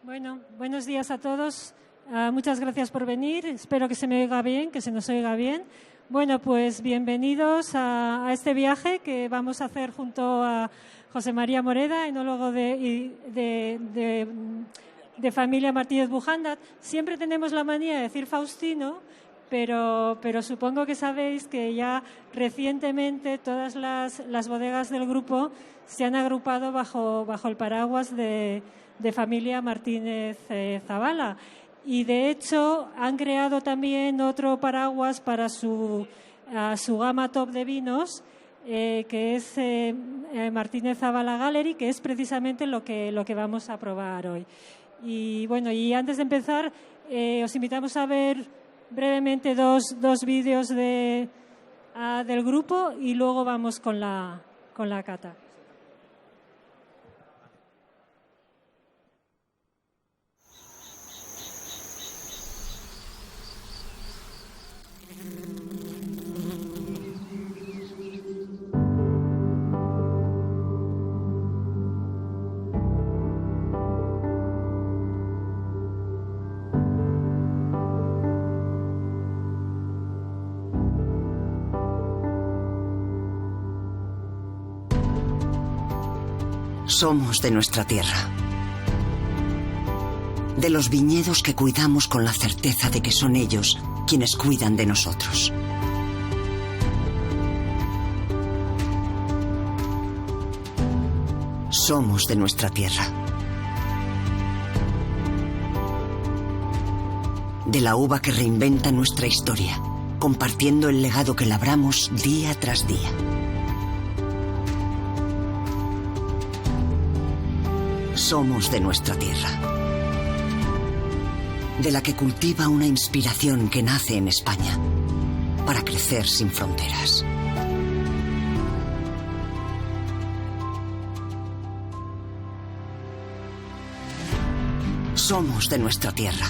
Bueno, buenos días a todos. Muchas gracias por venir. Espero que se me oiga bien, que se nos oiga bien. Bueno, pues bienvenidos a este viaje que vamos a hacer junto a José María Moreda, enólogo de familia Martínez Bujandat. Siempre tenemos la manía de decir Faustino, pero supongo que sabéis que ya recientemente todas las bodegas del grupo se han agrupado bajo el paraguas de familia Martínez Zavala. Y de hecho han creado también otro paraguas para su gama top de vinos, que es Martínez Zavala Gallery, que es precisamente lo que vamos a probar hoy. Y bueno, y antes de empezar, os invitamos a ver brevemente dos vídeos del grupo y luego vamos con la cata. Somos de nuestra tierra, de los viñedos que cuidamos con la certeza de que son ellos quienes cuidan de nosotros. Somos de nuestra tierra, de la uva que reinventa nuestra historia, compartiendo el legado que labramos día tras día. Somos de nuestra tierra, de la que cultiva una inspiración que nace en España para crecer sin fronteras. Somos de nuestra tierra,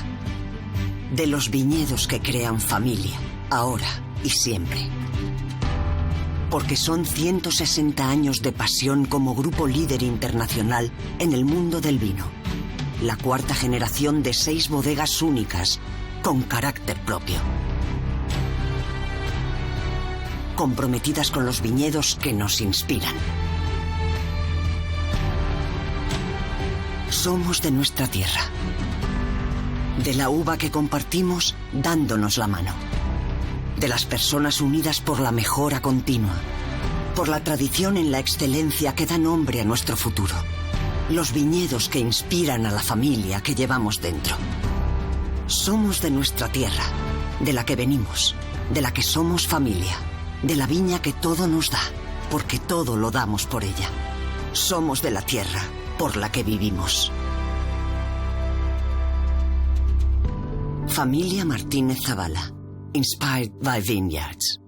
de los viñedos que crean familia, ahora y siempre. Porque son 160 años de pasión como grupo líder internacional en el mundo del vino. La cuarta generación de 6 bodegas únicas con carácter propio. Comprometidas con los viñedos que nos inspiran. Somos de nuestra tierra. De la uva que compartimos dándonos la mano. De las personas unidas por la mejora continua, por la tradición en la excelencia que da nombre a nuestro futuro. Los viñedos que inspiran a la familia que llevamos dentro. Somos de nuestra tierra, de la que venimos, de la que somos familia, de la viña que todo nos da, porque todo lo damos por ella. Somos de la tierra por la que vivimos. Familia Martínez Zavala. Inspired by Vineyards.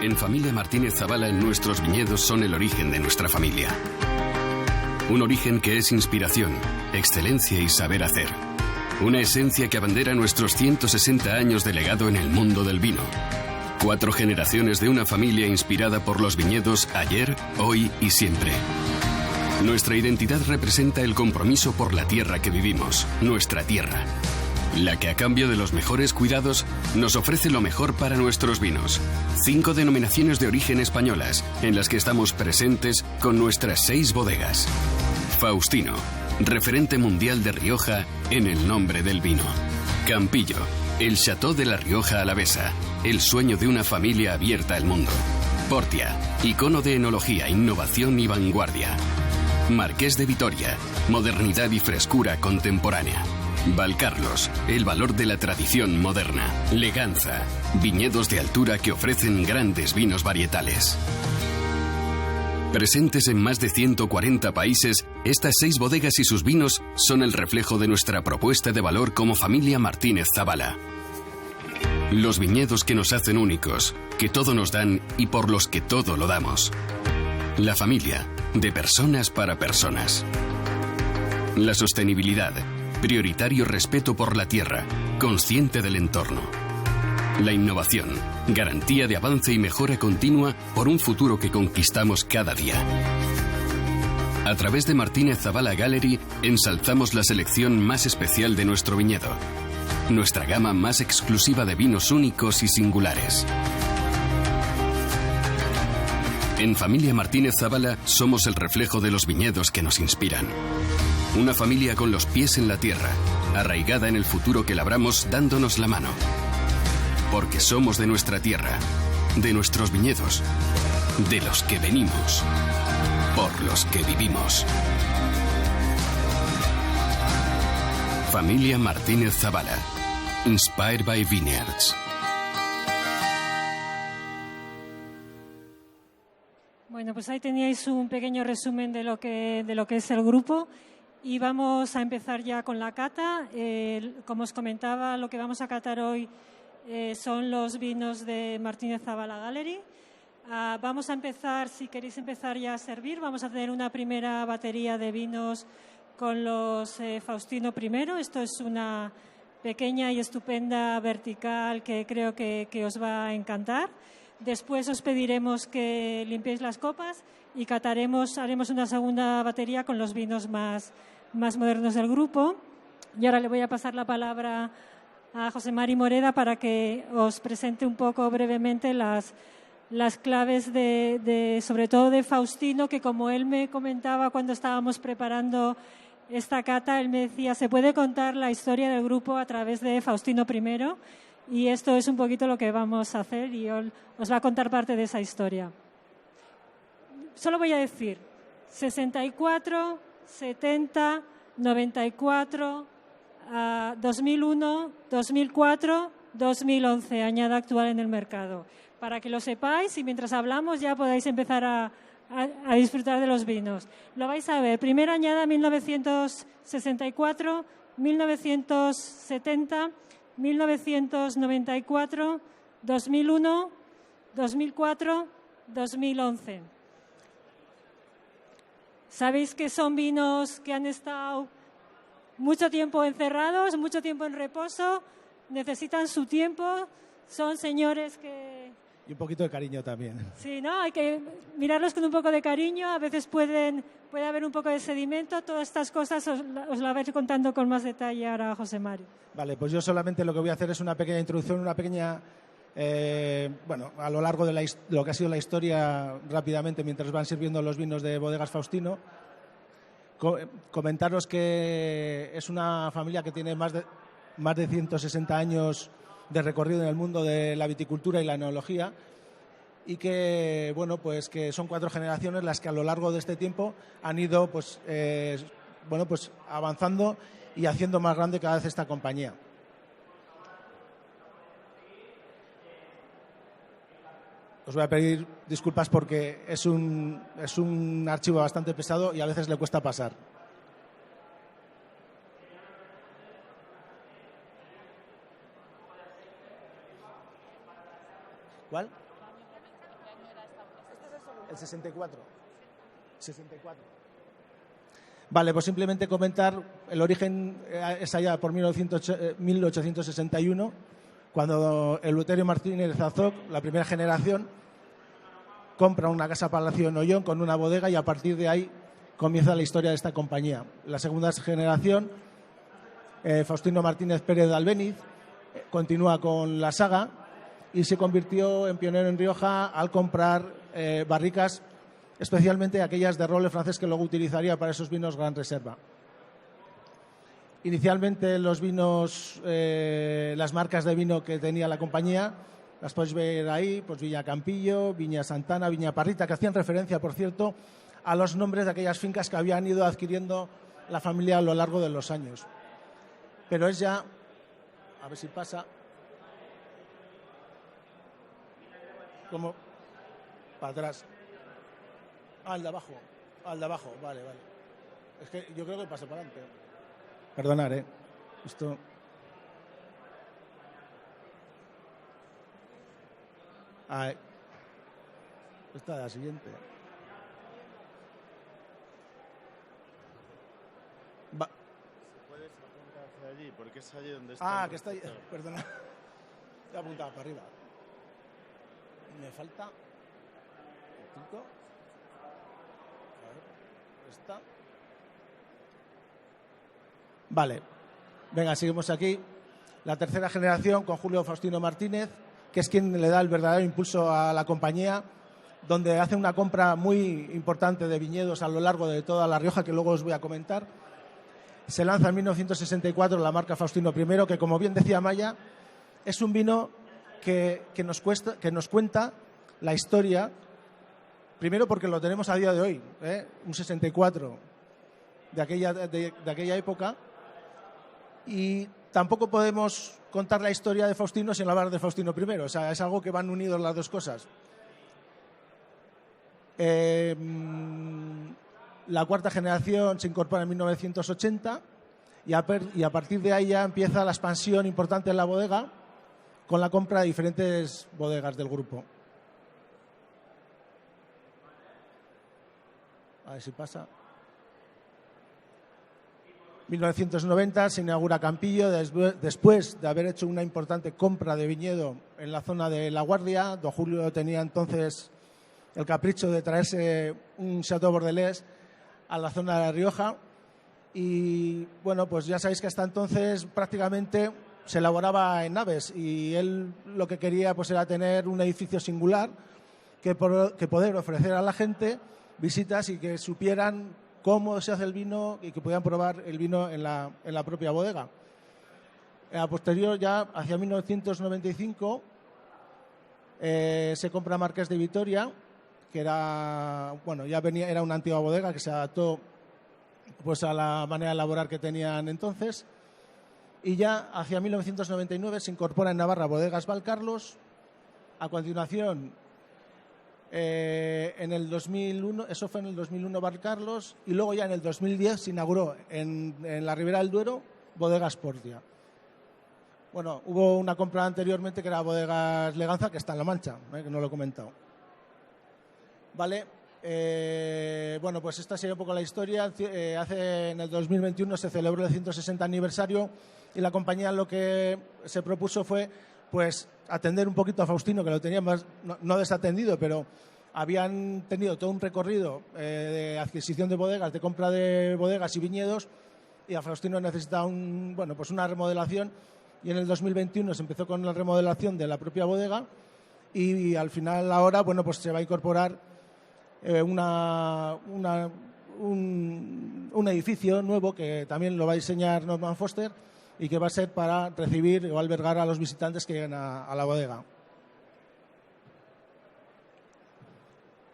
En Familia Martínez Zavala, nuestros viñedos son el origen de nuestra familia. Un origen que es inspiración, excelencia y saber hacer. Una esencia que abandera nuestros 160 años de legado en el mundo del vino. 4 generaciones de una familia inspirada por los viñedos ayer, hoy y siempre. Nuestra identidad representa el compromiso por la tierra que vivimos, nuestra tierra. La que a cambio de los mejores cuidados nos ofrece lo mejor para nuestros vinos. 5 denominaciones de origen españolas, en las que estamos presentes con nuestras 6 bodegas. Faustino, referente mundial de Rioja en el nombre del vino. Campillo, el Chateau de la Rioja Alavesa, el sueño de una familia abierta al mundo. Portia, icono de enología, innovación y vanguardia. Marqués de Vitoria, modernidad y frescura contemporánea. Valcarlos, el valor de la tradición moderna. Leganza, viñedos de altura que ofrecen grandes vinos varietales. Presentes en más de 140 países, estas 6 bodegas y sus vinos son el reflejo de nuestra propuesta de valor como familia Martínez Zavala. Los viñedos que nos hacen únicos, que todo nos dan y por los que todo lo damos. La familia, de personas para personas. La sostenibilidad, prioritario respeto por la tierra, consciente del entorno. La innovación, garantía de avance y mejora continua por un futuro que conquistamos cada día. A través de Martínez Zavala Gallery ensalzamos la selección más especial de nuestro viñedo, nuestra gama más exclusiva de vinos únicos y singulares. En Familia Martínez Zavala somos el reflejo de los viñedos que nos inspiran. Una familia con los pies en la tierra, arraigada en el futuro que labramos dándonos la mano. Porque somos de nuestra tierra, de nuestros viñedos, de los que venimos, por los que vivimos. Familia Martínez Zavala. Inspired by Vineyards. Bueno, pues ahí teníais un pequeño resumen de lo que es el grupo y vamos a empezar ya con la cata. Como os comentaba, lo que vamos a catar hoy son los vinos de Martínez Zavala Gallery. Vamos a empezar, si queréis empezar ya a servir, vamos a tener una primera batería de vinos con los Faustino I. Esto es una pequeña y estupenda vertical que creo que os va a encantar. Después os pediremos que limpiéis las copas y haremos una segunda batería con los vinos más modernos del grupo. Y ahora le voy a pasar la palabra a José Mari Moreda para que os presente un poco brevemente las claves sobre todo de Faustino, que como él me comentaba cuando estábamos preparando esta cata, él me decía, se puede contar la historia del grupo a través de Faustino I. Y esto es un poquito lo que vamos a hacer y os va a contar parte de esa historia. Solo voy a decir 64, 70, 94, 2001, 2004, 2011, añada actual en el mercado. Para que lo sepáis y mientras hablamos ya podáis empezar a disfrutar de los vinos. Lo vais a ver. Primera añada 1964, 1970, 1994, 2001, 2004, 2011. Sabéis que son vinos que han estado mucho tiempo encerrados, mucho tiempo en reposo, necesitan su tiempo, son señores que... Y un poquito de cariño también. Sí, ¿no? Hay que mirarlos con un poco de cariño, a veces puede haber un poco de sedimento, todas estas cosas os las voy a ir contando con más detalle ahora José Mario. Vale, pues yo solamente lo que voy a hacer es una pequeña introducción, una pequeña, a lo largo de lo que ha sido la historia rápidamente mientras van sirviendo los vinos de Bodegas Faustino. Comentaros que es una familia que tiene más de 160 años de recorrido en el mundo de la viticultura y la enología y que, pues que son 4 generaciones las que a lo largo de este tiempo han ido avanzando y haciendo más grande cada vez esta compañía. Os voy a pedir disculpas porque es un archivo bastante pesado y a veces le cuesta pasar. ¿Cuál? El 64. 64. Vale, pues simplemente comentar el origen es allá por 1861, cuando Eleuterio Martínez Zazoc, la primera generación, compra una casa palacio en Ollón con una bodega y a partir de ahí comienza la historia de esta compañía. La segunda generación, Faustino Martínez Pérez de Albéniz, continúa con la saga y se convirtió en pionero en Rioja al comprar barricas, especialmente aquellas de roble francés que luego utilizaría para esos vinos Gran Reserva. Inicialmente los vinos, las marcas de vino que tenía la compañía, las podéis ver ahí, pues Viña Campillo, Viña Santana, Viña Parrita, que hacían referencia, por cierto, a los nombres de aquellas fincas que habían ido adquiriendo la familia a lo largo de los años. Pero es ya, a ver si pasa, como para atrás. Al de abajo, vale. Es que yo creo que pasa para adelante. Perdonad, esto... Esta es la siguiente. ¿Se puede apuntar hacia allí? Porque es allí donde está... que está ahí. Perdona. He apuntado para arriba. Me falta... A ver, esta. Vale. Venga, seguimos aquí. La tercera generación con Julio Faustino Martínez, que es quien le da el verdadero impulso a la compañía, donde hace una compra muy importante de viñedos a lo largo de toda La Rioja, que luego os voy a comentar. Se lanza en 1964 la marca Faustino I, que, como bien decía Maya, es un vino que nos cuenta la historia, primero porque lo tenemos a día de hoy, un 64 de aquella época, y tampoco podemos contar la historia de Faustino sin hablar de Faustino I. O sea, es algo que van unidos las dos cosas. La cuarta generación se incorpora en 1980 y a partir de ahí ya empieza la expansión importante en la bodega con la compra de diferentes bodegas del grupo. A ver si pasa. 1990 se inaugura Campillo después de haber hecho una importante compra de viñedo en la zona de La Guardia. Don Julio tenía entonces el capricho de traerse un Chateau Bordelés a la zona de La Rioja y bueno, pues ya sabéis que hasta entonces prácticamente se elaboraba en naves y él lo que quería pues era tener un edificio singular que poder ofrecer a la gente visitas y que supieran cómo se hace el vino y que pudieran probar el vino en la propia bodega. A posterior, ya hacia 1995, se compra Marqués de Vitoria, que era una antigua bodega que se adaptó pues a la manera de elaborar que tenían entonces. Y ya hacia 1999 se incorpora en Navarra Bodegas Valcarlos. A continuación, en el 2001, eso fue en el 2001 Valcarlos, y luego ya en el 2010 se inauguró en la Ribera del Duero Bodegas Portia. Bueno, hubo una compra anteriormente que era Bodegas Leganza, que está en La Mancha, que no lo he comentado. Vale, bueno, pues esta sería un poco la historia. En el 2021 se celebró el 160 aniversario y la compañía lo que se propuso fue pues atender un poquito a Faustino, que lo tenía más, no desatendido, pero habían tenido todo un recorrido de adquisición de bodegas, de compra de bodegas y viñedos, y a Faustino necesitaba una remodelación, y en el 2021 se empezó con la remodelación de la propia bodega y al final ahora pues se va a incorporar un edificio nuevo que también lo va a diseñar Norman Foster y que va a ser para recibir o albergar a los visitantes que lleguen a la bodega.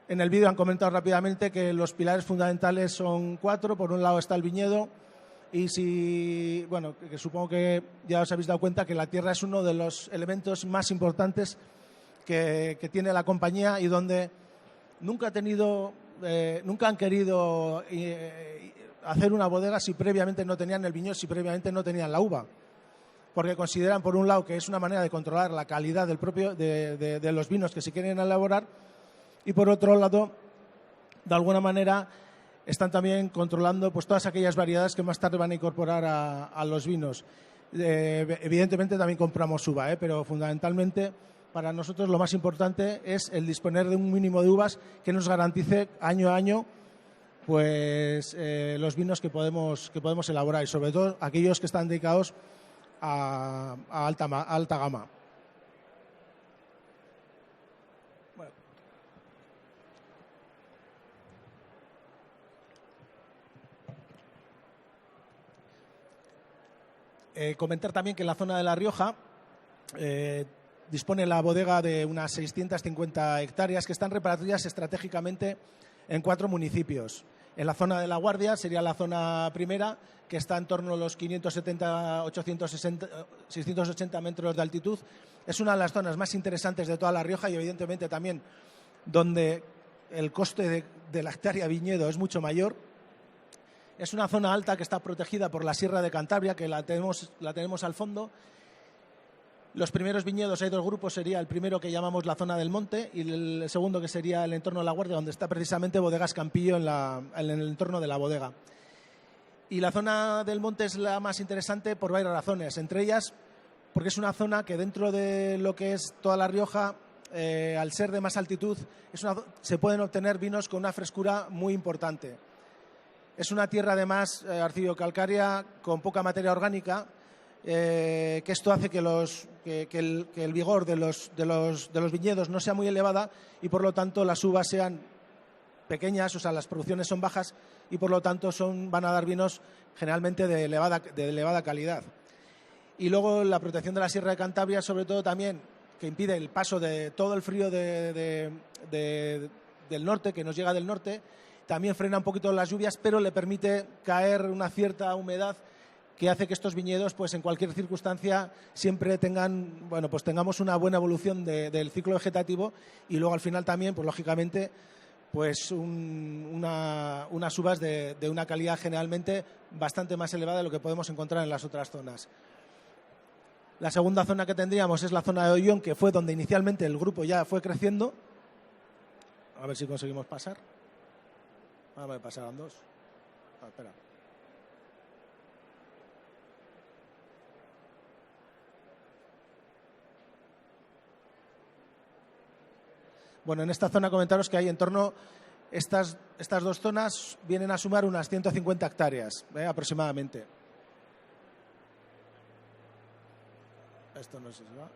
En el vídeo han comentado rápidamente que los pilares fundamentales son 4. Por un lado está el viñedo y que supongo que ya os habéis dado cuenta que la tierra es uno de los elementos más importantes que tiene la compañía y donde nunca han querido hacer una bodega si previamente no tenían el viñedo, si previamente no tenían la uva. Porque consideran, por un lado, que es una manera de controlar la calidad de los vinos que se quieren elaborar, y por otro lado, de alguna manera, están también controlando pues todas aquellas variedades que más tarde van a incorporar a los vinos. Evidentemente también compramos uva, pero fundamentalmente para nosotros lo más importante es el disponer de un mínimo de uvas que nos garantice año a año pues los vinos que podemos elaborar, y sobre todo aquellos que están dedicados a alta gama. Bueno. Comentar también que en la zona de La Rioja dispone la bodega de unas 650 hectáreas que están repartidas estratégicamente en 4 municipios. En la zona de La Guardia sería la zona primera, que está en torno a los 570, 860, 680 metros de altitud. Es una de las zonas más interesantes de toda La Rioja y evidentemente también donde el coste de la hectárea viñedo es mucho mayor. Es una zona alta que está protegida por la Sierra de Cantabria, que la tenemos al fondo. Los primeros viñedos, hay 2 grupos, sería el primero que llamamos la zona del monte y el segundo que sería el entorno de La Guardia, donde está precisamente Bodegas Campillo en el entorno de la bodega. Y la zona del monte es la más interesante por varias razones, entre ellas porque es una zona que dentro de lo que es toda La Rioja, al ser de más altitud, se pueden obtener vinos con una frescura muy importante. Es una tierra además arcillo-calcárea con poca materia orgánica, que esto hace que el vigor de los viñedos no sea muy elevada y por lo tanto las uvas sean pequeñas, o sea, las producciones son bajas y por lo tanto van a dar vinos generalmente de elevada calidad. Y luego la protección de la Sierra de Cantabria, sobre todo también, que impide el paso de todo el frío del norte, que nos llega del norte, también frena un poquito las lluvias, pero le permite caer una cierta humedad que hace que estos viñedos, pues en cualquier circunstancia, siempre tengamos una buena evolución del ciclo vegetativo y luego al final también, pues lógicamente, pues unas uvas de una calidad generalmente bastante más elevada de lo que podemos encontrar en las otras zonas. La segunda zona que tendríamos es la zona de Ollón, que fue donde inicialmente el grupo ya fue creciendo. A ver si conseguimos pasar. Me pasaron dos. Espera. Bueno, en esta zona comentaros que hay en torno, estas dos zonas vienen a sumar unas 150 hectáreas, aproximadamente. Esto no sé si va.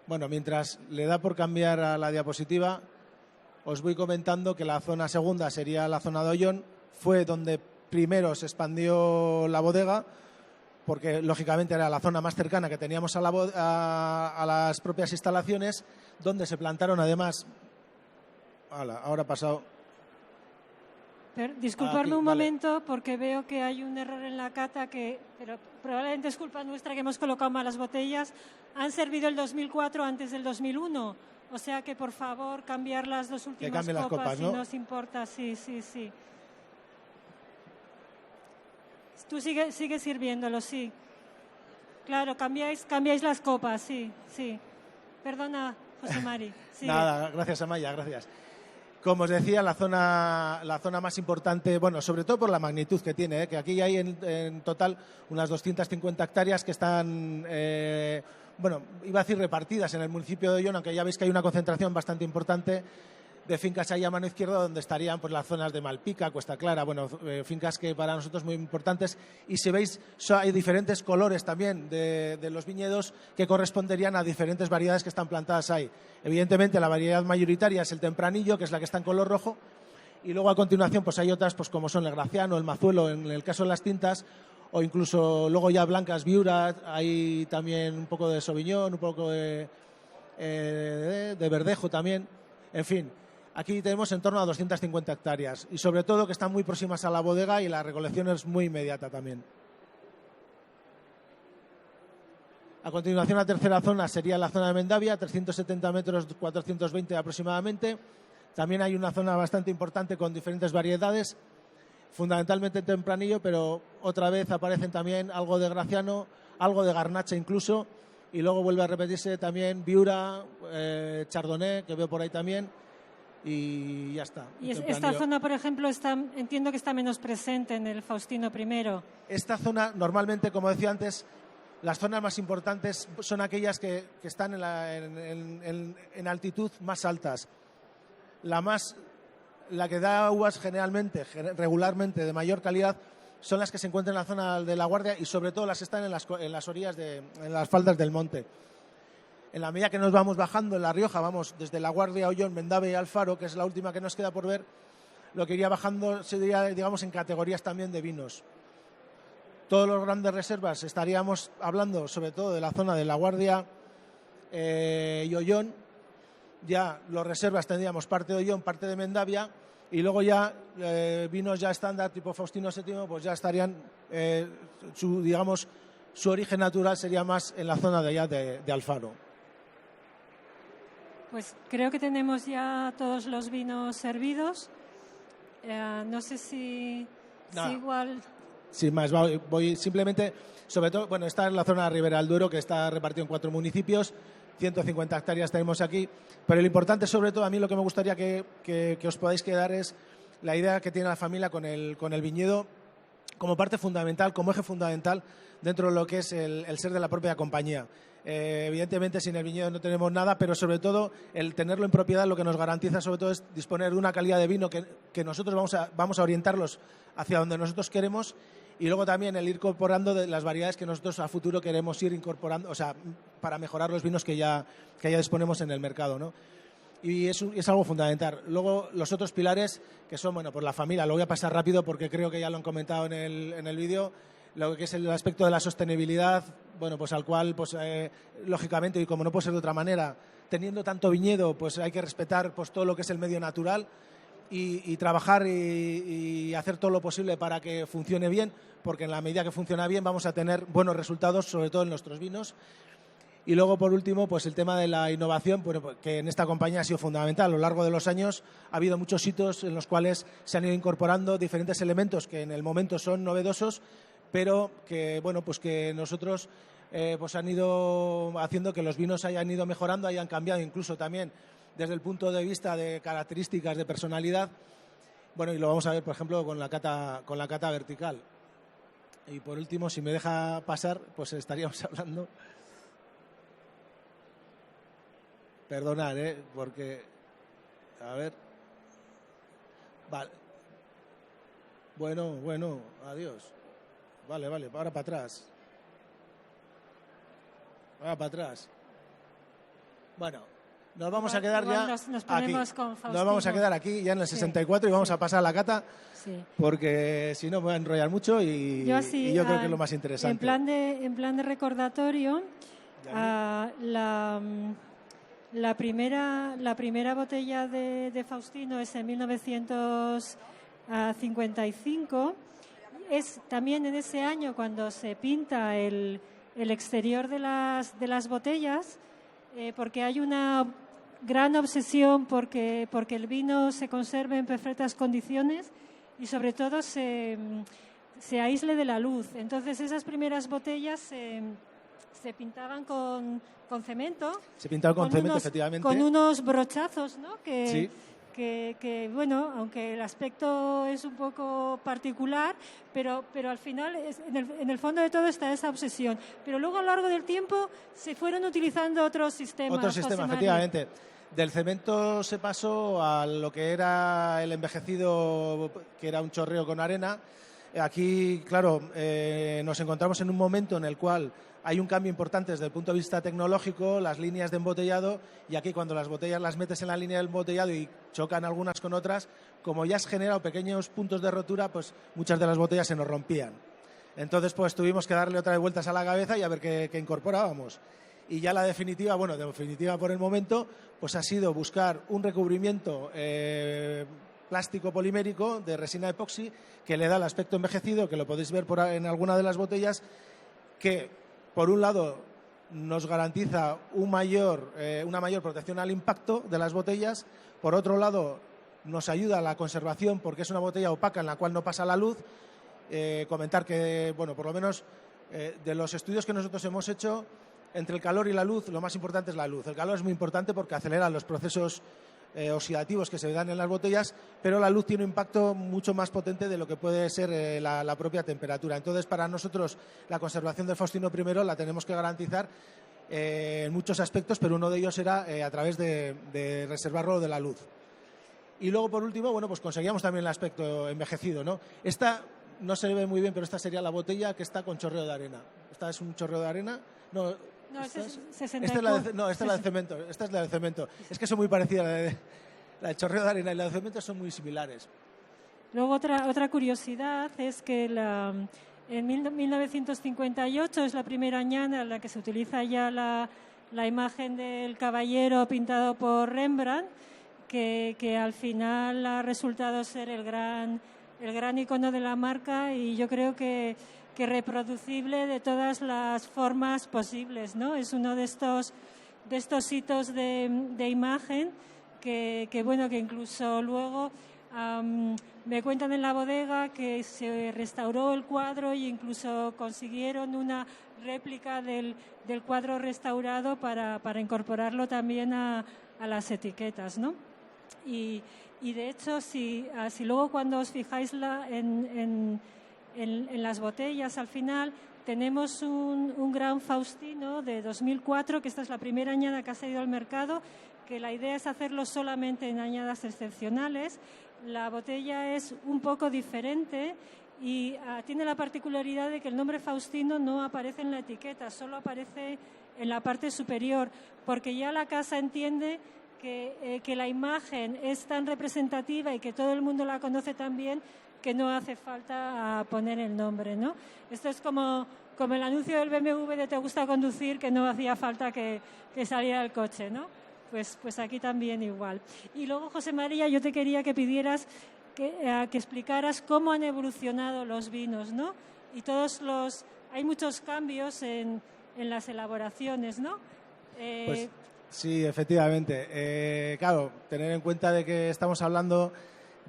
Bueno, mientras le da por cambiar a la diapositiva, os voy comentando que la zona segunda sería la zona de Ollón, fue donde primero se expandió la bodega, porque lógicamente era la zona más cercana que teníamos a las propias instalaciones, donde se plantaron además... Ahora ha pasado... Disculpadme un momento, porque veo que hay un error en la cata, pero probablemente es culpa nuestra que hemos colocado malas botellas. Han servido el 2004 antes del 2001, o sea que por favor cambiar las dos últimas copas, ¿no? Si nos importa, sí. Tú sigue sirviéndolo, sí. Claro, cambiáis las copas, sí. Perdona, José Mari. Nada, gracias Amaya, gracias. Como os decía, la zona más importante, bueno, sobre todo por la magnitud que tiene, que aquí hay en total unas 250 hectáreas que están, iba a decir repartidas en el municipio de Ollón, aunque ya veis que hay una concentración bastante importante de fincas ahí a mano izquierda, donde estarían pues las zonas de Malpica, Cuesta Clara, fincas que para nosotros muy importantes. Y si veis, hay diferentes colores también de los viñedos que corresponderían a diferentes variedades que están plantadas ahí. Evidentemente, la variedad mayoritaria es el Tempranillo, que es la que está en color rojo, y luego a continuación pues hay otras pues como son el Graciano, el Mazuelo, en el caso de las tintas, o incluso luego ya blancas Viura, hay también un poco de Sauvignon, un poco de Verdejo también, en fin. Aquí tenemos en torno a 250 hectáreas y sobre todo que están muy próximas a la bodega y la recolección es muy inmediata también. A continuación, la tercera zona sería la zona de Mendavia, 370 metros, 420 aproximadamente. También hay una zona bastante importante con diferentes variedades, fundamentalmente Tempranillo, pero otra vez aparecen también algo de Graciano, algo de Garnacha incluso, y luego vuelve a repetirse también Viura, Chardonnay, que veo por ahí también. Y ya está. Y esta zona, por ejemplo, entiendo que está menos presente en el Faustino I. Esta zona, normalmente, como decía antes, las zonas más importantes son aquellas que están en altitud más altas. La que da uvas regularmente de mayor calidad, son las que se encuentran en la zona de La Guardia y sobre todo las que están en las orillas, en las faldas del monte. En la medida que nos vamos bajando en La Rioja, vamos desde La Guardia, Ollón, Mendavia y Alfaro, que es la última que nos queda por ver, lo que iría bajando sería, digamos, en categorías también de vinos. Todos los grandes reservas estaríamos hablando sobre todo de la zona de La Guardia y Ollón. Ya los reservas tendríamos parte de Ollón, parte de Mendavia y luego ya vinos ya estándar tipo Faustino VII, pues ya estarían, su origen natural sería más en la zona de allá de Alfaro. Pues creo que tenemos ya todos los vinos servidos. No sé si igual... Sin más, voy simplemente, sobre todo, esta es la zona de Ribera del Duero, que está repartido en 4 municipios, 150 hectáreas tenemos aquí, pero lo importante, sobre todo, a mí lo que me gustaría que os podáis quedar es la idea que tiene la familia con el viñedo, como parte fundamental, como eje fundamental dentro de lo que es el ser de la propia compañía. Evidentemente, sin el viñedo no tenemos nada, pero sobre todo el tenerlo en propiedad lo que nos garantiza sobre todo es disponer de una calidad de vino que nosotros vamos a orientarlos hacia donde nosotros queremos, y luego también el ir incorporando de las variedades que nosotros a futuro queremos ir incorporando, o sea, para mejorar los vinos que ya disponemos en el mercado, ¿no? Y es algo fundamental. Luego, los otros pilares, que son, bueno, pues la familia, lo voy a pasar rápido porque creo que ya lo han comentado en el vídeo, lo que es el aspecto de la sostenibilidad, bueno, pues al cual, pues lógicamente, y como no puede ser de otra manera, teniendo tanto viñedo, pues hay que respetar pues todo lo que es el medio natural y trabajar y hacer todo lo posible para que funcione bien, porque en la medida que funciona bien vamos a tener buenos resultados, sobre todo en nuestros vinos. Y luego, por último, pues el tema de la innovación, bueno, que en esta compañía ha sido fundamental. A lo largo de los años ha habido muchos hitos en los cuales se han ido incorporando diferentes elementos que en el momento son novedosos, pero que, bueno, pues que nosotros pues han ido haciendo que los vinos hayan ido mejorando, hayan cambiado incluso también desde el punto de vista de características de personalidad. Bueno, y lo vamos a ver, por ejemplo, con la cata vertical. Y por último, si me deja pasar, pues estaríamos hablando... Perdonad, porque... A ver... Vale. Bueno, adiós. Vale, ahora para atrás. Ahora para atrás. Bueno, nos vamos a quedar ya aquí. Nos vamos a quedar aquí ya en el 64 y vamos a pasar a la cata, porque si no me voy a enrollar mucho y yo creo que es lo más interesante. En plan de recordatorio, la primera botella de Faustino es en 1955. Es también en ese año cuando se pinta el exterior de las botellas, porque hay una gran obsesión porque el vino se conserve en perfectas condiciones y sobre todo se aísle de la luz. Entonces esas primeras botellas se pintaban con cemento. Se pintaban con cemento, efectivamente. Con unos brochazos, ¿no? Sí. Que bueno, aunque el aspecto es un poco particular, pero al final en el fondo de todo está esa obsesión. Pero luego a lo largo del tiempo se fueron utilizando otros sistemas. Otro sistema, efectivamente. Del cemento se pasó a lo que era el envejecido, que era un chorreo con arena. Aquí, claro, nos encontramos en un momento en el cual hay un cambio importante desde el punto de vista tecnológico, las líneas de embotellado, y aquí cuando las botellas las metes en la línea del embotellado y chocan algunas con otras, como ya has generado pequeños puntos de rotura, pues muchas de las botellas se nos rompían. Entonces, pues tuvimos que darle otra vez vueltas a la cabeza y a ver qué incorporábamos. Y ya la definitiva, bueno, definitiva por el momento, pues ha sido buscar un recubrimiento plástico polimérico de resina epoxi que le da el aspecto envejecido, que lo podéis ver en alguna de las botellas, que por un lado nos garantiza una mayor protección al impacto de las botellas, por otro lado nos ayuda a la conservación porque es una botella opaca en la cual no pasa la luz. Comentar que, bueno, por lo menos de los estudios que nosotros hemos hecho, entre el calor y la luz, lo más importante es la luz. El calor es muy importante porque acelera los procesos oxidativos que se dan en las botellas, pero la luz tiene un impacto mucho más potente de lo que puede ser la propia temperatura. Entonces, para nosotros, la conservación del Faustino I la tenemos que garantizar en muchos aspectos, pero uno de ellos era a través de reservarlo de la luz. Y luego, por último, bueno, pues conseguíamos también el aspecto envejecido, ¿no? Esta no se ve muy bien, pero esta sería la botella que está con chorreo de arena. ¿Esta es un chorreo de arena? No, esta es 64. Esta es la de cemento. Esta es la de cemento. Es que son muy parecidas. La de chorreo de arena y la de cemento son muy similares. Luego otra curiosidad es que en 1958 es la primera añada en la que se utiliza ya la imagen del caballero pintado por Rembrandt, que al final ha resultado ser el gran icono de la marca, y yo creo que reproducible de todas las formas posibles, ¿no? Es uno de estos hitos de imagen que incluso luego me cuentan en la bodega que se restauró el cuadro e incluso consiguieron una réplica del cuadro restaurado para incorporarlo también a las etiquetas, ¿no? Y de hecho, si luego cuando os fijáis En las botellas, al final, tenemos un Gran Faustino de 2004, que esta es la primera añada que ha salido al mercado, que la idea es hacerlo solamente en añadas excepcionales. La botella es un poco diferente y tiene la particularidad de que el nombre Faustino no aparece en la etiqueta, solo aparece en la parte superior, porque ya la casa entiende que la imagen es tan representativa y que todo el mundo la conoce tan bien que no hace falta poner el nombre, ¿no? Esto es como el anuncio del BMW de ¿te gusta conducir?, que no hacía falta que saliera el coche, ¿no? Pues aquí también igual. Y luego, José María, yo te quería que pidieras que explicaras cómo han evolucionado los vinos, ¿no? Y hay muchos cambios en las elaboraciones, ¿no? Pues sí, efectivamente. Claro, tener en cuenta de que estamos hablando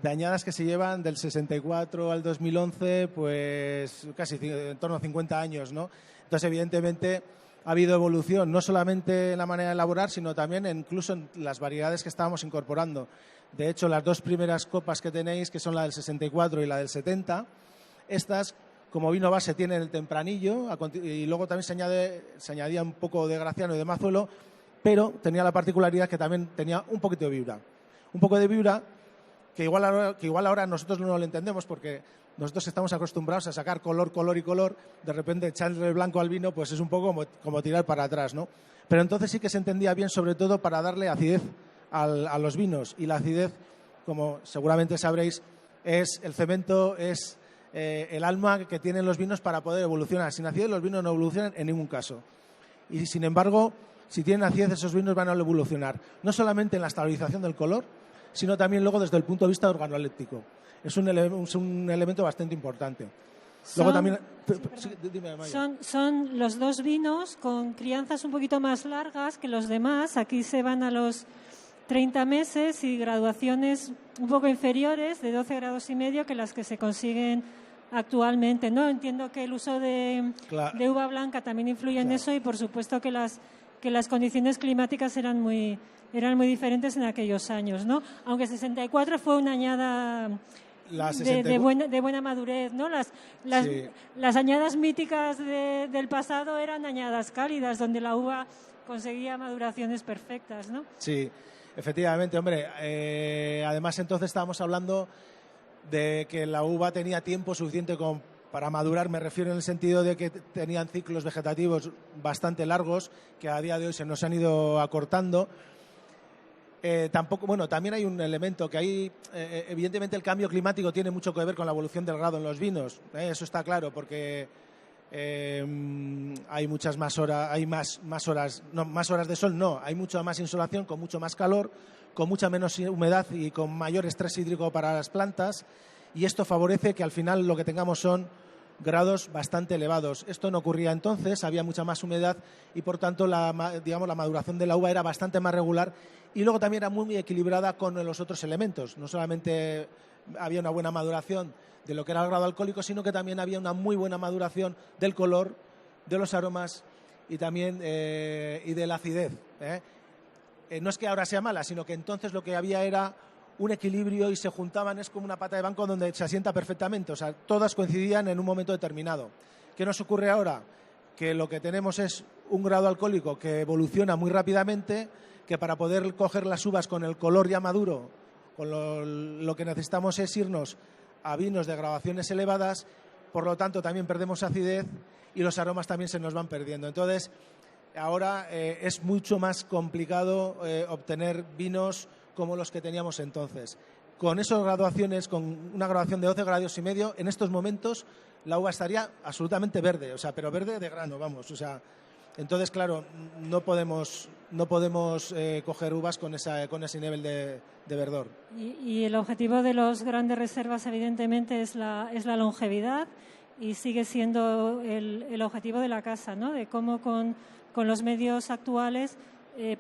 de añadas que se llevan del 64 al 2011, pues casi en torno a 50 años, ¿no? Entonces, evidentemente, ha habido evolución, no solamente en la manera de elaborar, sino también incluso en las variedades que estábamos incorporando. De hecho, las dos primeras copas que tenéis, que son la del 64 y la del 70, estas, como vino base, tienen el tempranillo y luego también se añadía un poco de Graciano y de Mazuelo, pero tenía la particularidad que también tenía un poquito de vibra. Un poco de vibra que igual ahora nosotros no lo entendemos, porque nosotros estamos acostumbrados a sacar color, color y color. De repente echarle el blanco al vino pues es un poco como tirar para atrás, ¿no? Pero entonces sí que se entendía bien, sobre todo para darle acidez a los vinos. Y la acidez, como seguramente sabréis, es el cemento, es el alma que tienen los vinos para poder evolucionar. Sin acidez los vinos no evolucionan en ningún caso. Y sin embargo, si tienen acidez, esos vinos van a evolucionar. No solamente en la estabilización del color, sino también luego desde el punto de vista organoléptico. Es un elemento bastante importante. Luego también, dime, Maya. Son los dos vinos con crianzas un poquito más largas que los demás. Aquí se van a los 30 meses y graduaciones un poco inferiores, de 12 grados y medio, que las que se consiguen actualmente, ¿no? Entiendo que el uso de uva blanca también influye en eso, y por supuesto que las condiciones climáticas eran muy diferentes en aquellos años, ¿no? Aunque 64 fue una añada de buena madurez, ¿no? Las añadas míticas del pasado eran añadas cálidas, donde la uva conseguía maduraciones perfectas, ¿no? Sí, efectivamente, hombre. Además, entonces estábamos hablando de que la uva tenía tiempo suficiente para madurar. Me refiero en el sentido de que tenían ciclos vegetativos bastante largos, que a día de hoy se nos han ido acortando. También hay un elemento que hay, evidentemente el cambio climático tiene mucho que ver con la evolución del grado en los vinos, eso está claro, porque hay muchas más horas, hay más horas de sol, no, hay mucha más insolación, con mucho más calor, con mucha menos humedad y con mayor estrés hídrico para las plantas, y esto favorece que al final lo que tengamos son grados bastante elevados. Esto no ocurría entonces, había mucha más humedad y por tanto la maduración de la uva era bastante más regular, y luego también era muy equilibrada con los otros elementos. No solamente había una buena maduración de lo que era el grado alcohólico, sino que también había una muy buena maduración del color, de los aromas y también y de la acidez. No es que ahora sea mala, sino que entonces lo que había era un equilibrio y se juntaban, es como una pata de banco donde se asienta perfectamente, o sea, todas coincidían en un momento determinado. ¿Qué nos ocurre ahora? Que lo que tenemos es un grado alcohólico que evoluciona muy rápidamente, que para poder coger las uvas con el color ya maduro, con lo que necesitamos es irnos a vinos de graduaciones elevadas, por lo tanto también perdemos acidez y los aromas también se nos van perdiendo. Entonces, ahora es mucho más complicado obtener vinos como los que teníamos entonces. Con esas graduaciones, con una graduación de 12 grados y medio, en estos momentos la uva estaría absolutamente verde, o sea, pero verde de grano, vamos, o sea, entonces, claro, no podemos coger uvas con ese nivel de verdor. Y el objetivo de los grandes reservas, evidentemente, es la longevidad, y sigue siendo el objetivo de la casa, ¿no? De cómo con los medios actuales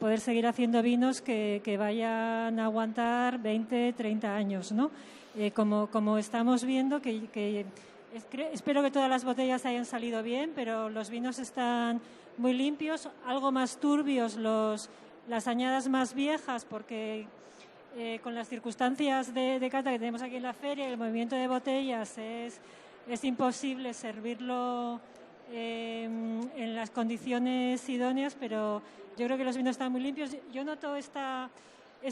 poder seguir haciendo vinos que vayan a aguantar 20, 30 años, ¿no? Como estamos viendo, espero que todas las botellas hayan salido bien, pero los vinos están muy limpios, algo más turbios las añadas más viejas, porque con las circunstancias de cata que tenemos aquí en la feria, el movimiento de botellas es es imposible servirlo en las condiciones idóneas, pero yo creo que los vinos están muy limpios. Yo noto esta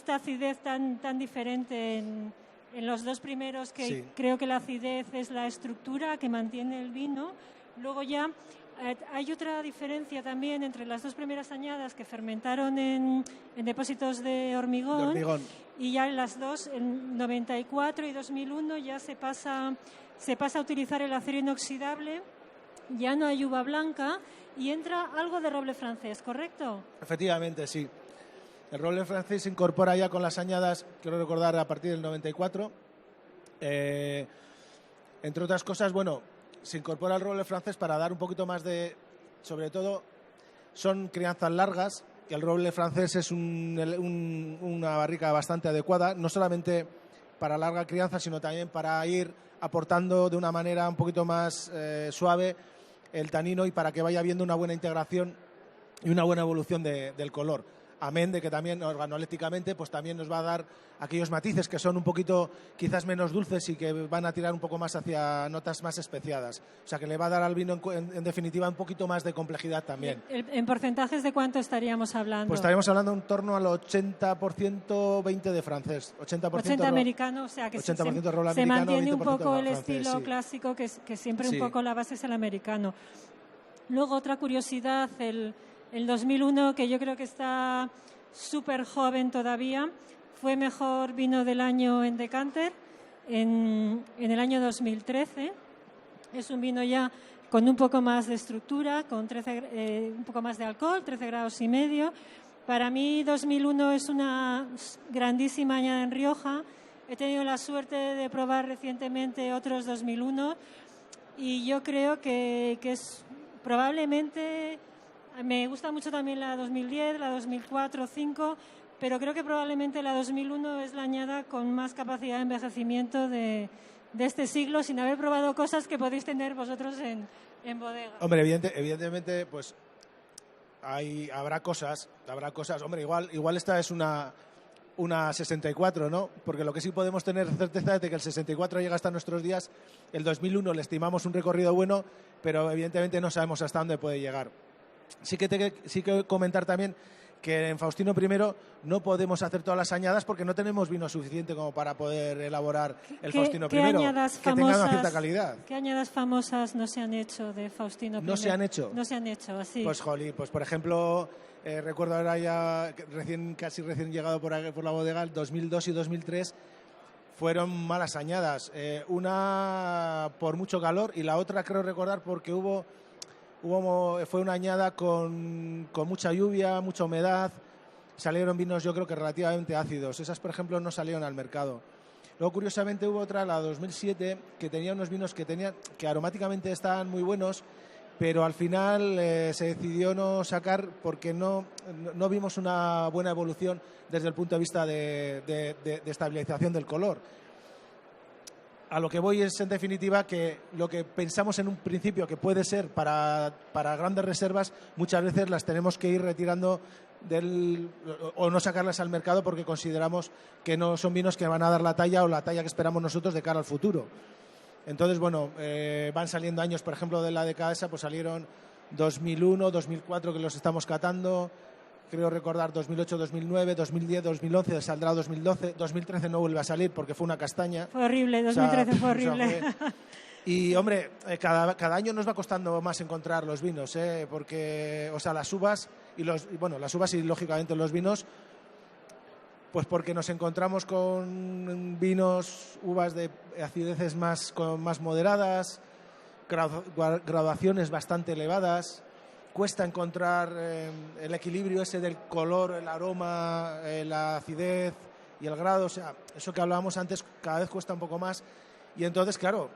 acidez tan diferente en los dos primeros, que sí. Creo que la acidez es la estructura que mantiene el vino. Luego ya hay otra diferencia también entre las dos primeras añadas que fermentaron en depósitos de hormigón. Y ya en las dos, en 94 y 2001, ya se pasa a utilizar el acero inoxidable, ya no hay uva blanca y entra algo de roble francés, ¿correcto? Efectivamente, sí. El roble francés se incorpora ya con las añadas, quiero recordar, a partir del 94. Entre otras cosas, bueno, se incorpora el roble francés para dar un poquito más de... Sobre todo, son crianzas largas, que el roble francés es una barrica bastante adecuada, no solamente para larga crianza, sino también para ir aportando de una manera un poquito más suave el tanino y para que vaya habiendo una buena integración y una buena evolución del color. Amén de que también organolépticamente pues también nos va a dar aquellos matices que son un poquito quizás menos dulces y que van a tirar un poco más hacia notas más especiadas. O sea que le va a dar al vino en definitiva un poquito más de complejidad también. ¿En porcentajes de cuánto estaríamos hablando? Pues estaríamos hablando en torno al 80%, 20% de francés. 80% americano, o sea que 80% rol americano, se mantiene un poco el francés, estilo sí. Clásico, que siempre Sí. un poco la base es el americano. Luego otra curiosidad, el 2001, que yo creo que está súper joven todavía, fue mejor vino del año en Decanter en el año 2013. Es un vino ya con un poco más de estructura, con un poco más de alcohol, 13 grados y medio. Para mí 2001 es una grandísima añada en Rioja. He tenido la suerte de probar recientemente otros 2001 y yo creo que es probablemente... Me gusta mucho también la 2010, la 2004, 2005, pero creo que probablemente la 2001 es la añada con más capacidad de envejecimiento de este siglo, sin haber probado cosas que podéis tener vosotros en bodega. Hombre, evidentemente, pues habrá cosas. Hombre, igual esta es una 64, ¿no? Porque lo que sí podemos tener certeza es de que el 64 llega hasta nuestros días. El 2001 le estimamos un recorrido bueno, pero evidentemente no sabemos hasta dónde puede llegar. Sí que comentar también que en Faustino I no podemos hacer todas las añadas porque no tenemos vino suficiente como para poder elaborar el Faustino I, que tenga una cierta calidad. ¿Qué añadas famosas no se han hecho de Faustino I? ¿No se han hecho? No se han hecho, así. Pues, pues por ejemplo, recuerdo ahora ya casi recién llegado por la bodega, el 2002 y 2003 fueron malas añadas. Una por mucho calor y la otra creo recordar porque fue una añada con mucha lluvia, mucha humedad. Salieron vinos yo creo que relativamente ácidos. Esas, por ejemplo, no salieron al mercado. Luego, curiosamente, hubo otra, la 2007, que tenía unos vinos que aromáticamente estaban muy buenos, pero al final se decidió no sacar porque no vimos una buena evolución desde el punto de vista de estabilización del color. A lo que voy es, en definitiva, que lo que pensamos en un principio que puede ser para grandes reservas, muchas veces las tenemos que ir retirando o no sacarlas al mercado porque consideramos que no son vinos que van a dar la talla o la talla que esperamos nosotros de cara al futuro. Entonces, bueno, van saliendo años, por ejemplo, de la década esa, pues salieron 2001, 2004 que los estamos catando. Creo recordar 2008, 2009, 2010, 2011, saldrá 2012, 2013 no vuelve a salir porque fue una castaña. Fue horrible, 2013 fue horrible. Y, hombre, cada año nos va costando más encontrar los vinos, porque, o sea, las uvas y lógicamente los vinos, pues porque nos encontramos con uvas de acideces más moderadas, graduaciones bastante elevadas. Cuesta encontrar el equilibrio ese del color, el aroma, la acidez y el grado. O sea, eso que hablábamos antes cada vez cuesta un poco más. Y entonces, claro,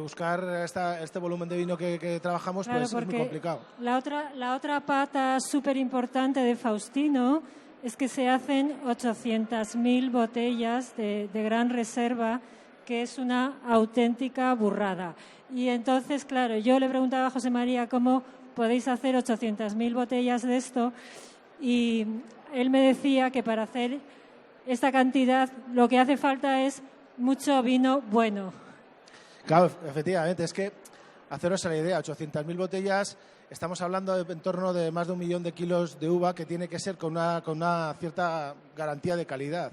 buscar este volumen de vino que trabajamos, claro, pues es muy complicado. La otra pata súper importante de Faustino es que se hacen 800.000 botellas de gran reserva, que es una auténtica burrada. Y entonces, claro, yo le preguntaba a José María cómo podéis hacer 800.000 botellas de esto y él me decía que para hacer esta cantidad lo que hace falta es mucho vino bueno. Claro, efectivamente, es que haceros la idea, 800.000 botellas, estamos hablando de en torno de más de 1 millón de kilos de uva que tiene que ser con una cierta garantía de calidad.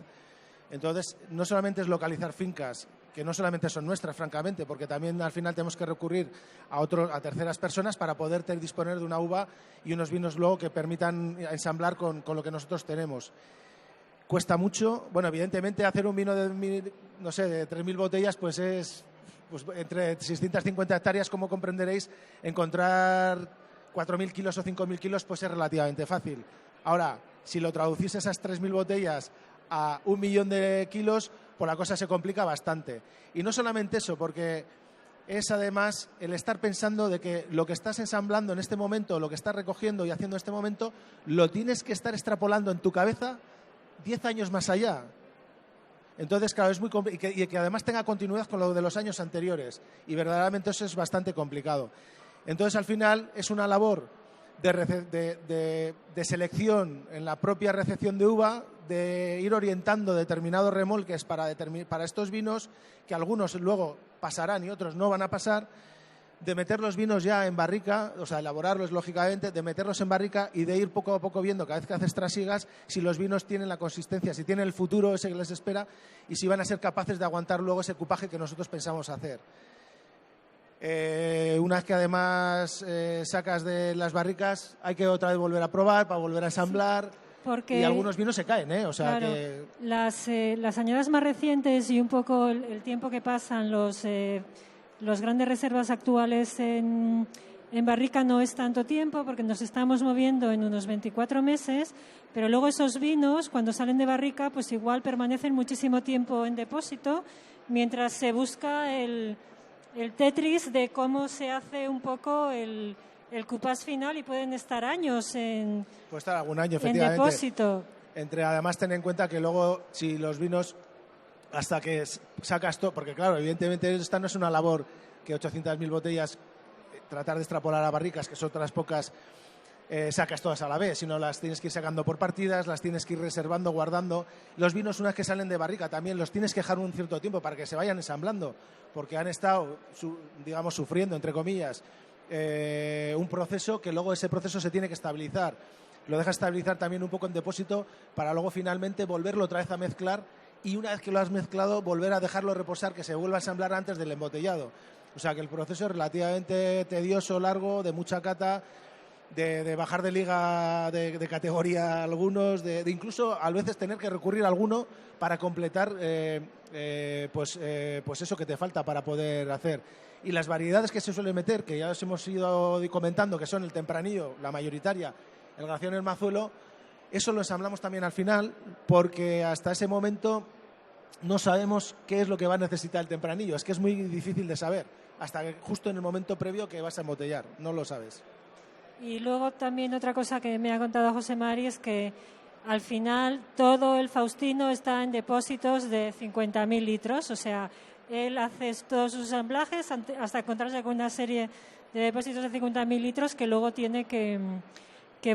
Entonces, no solamente es localizar fincas, que no solamente son nuestras, francamente, porque también al final tenemos que recurrir a terceras personas para poder disponer de una uva y unos vinos luego que permitan ensamblar con lo que nosotros tenemos. Cuesta mucho. Bueno, evidentemente hacer un vino de 3.000 botellas pues es entre 650 hectáreas, como comprenderéis, encontrar 4.000 kilos o 5.000 kilos pues es relativamente fácil. Ahora, si lo traducís esas 3.000 botellas a 1 millón de kilos, pues la cosa se complica bastante. Y no solamente eso, porque es además el estar pensando de que lo que estás ensamblando en este momento, lo que estás recogiendo y haciendo en este momento, lo tienes que estar extrapolando en tu cabeza 10 años más allá. Entonces, claro, es muy y que además tenga continuidad con lo de los años anteriores. Y verdaderamente eso es bastante complicado. Entonces, al final, es una labor de selección en la propia recepción de uva, de ir orientando determinados remolques para estos vinos, que algunos luego pasarán y otros no van a pasar, de meter los vinos ya en barrica, o sea, elaborarlos lógicamente, de meterlos en barrica y de ir poco a poco viendo cada vez que haces trasigas si los vinos tienen la consistencia, si tienen el futuro ese que les espera y si van a ser capaces de aguantar luego ese cupaje que nosotros pensamos hacer. Una vez que además sacas de las barricas, hay que otra vez volver a probar para volver a ensamblar. Porque, y algunos vinos se caen, o sea, claro, que las añadas más recientes y un poco el tiempo que pasan los grandes reservas actuales en barrica no es tanto tiempo, porque nos estamos moviendo en unos 24 meses, pero luego esos vinos, cuando salen de barrica, pues igual permanecen muchísimo tiempo en depósito, mientras se busca el Tetris de cómo se hace un poco el cupás final, y pueden estar años en depósito. Además, ten en cuenta que luego, si los vinos, hasta que sacas todo, porque claro, evidentemente esta no es una labor que 800.000 botellas tratar de extrapolar a barricas, que son otras pocas, sacas todas a la vez, sino las tienes que ir sacando por partidas, las tienes que ir reservando, guardando. Los vinos, una vez que salen de barrica, también los tienes que dejar un cierto tiempo para que se vayan ensamblando, porque han estado, sufriendo, entre comillas, un proceso que luego ese proceso se tiene que estabilizar. Lo dejas estabilizar también un poco en depósito para luego finalmente volverlo otra vez a mezclar, y una vez que lo has mezclado volver a dejarlo reposar, que se vuelva a ensamblar antes del embotellado. O sea que el proceso es relativamente tedioso, largo, de mucha cata, de bajar de liga, de categoría algunos, de incluso a veces tener que recurrir a alguno para completar pues eso que te falta para poder hacer. Y las variedades que se suelen meter, que ya os hemos ido comentando, que son el tempranillo, la mayoritaria, el graciano y el mazuelo, eso lo ensamblamos también al final, porque hasta ese momento no sabemos qué es lo que va a necesitar el tempranillo. Es que es muy difícil de saber, hasta que justo en el momento previo que vas a embotellar, no lo sabes. Y luego también otra cosa que me ha contado José Mari es que al final todo el Faustino está en depósitos de 50.000 litros, o sea, él hace todos sus ensamblajes hasta encontrarse con una serie de depósitos de 50.000 litros que luego tiene que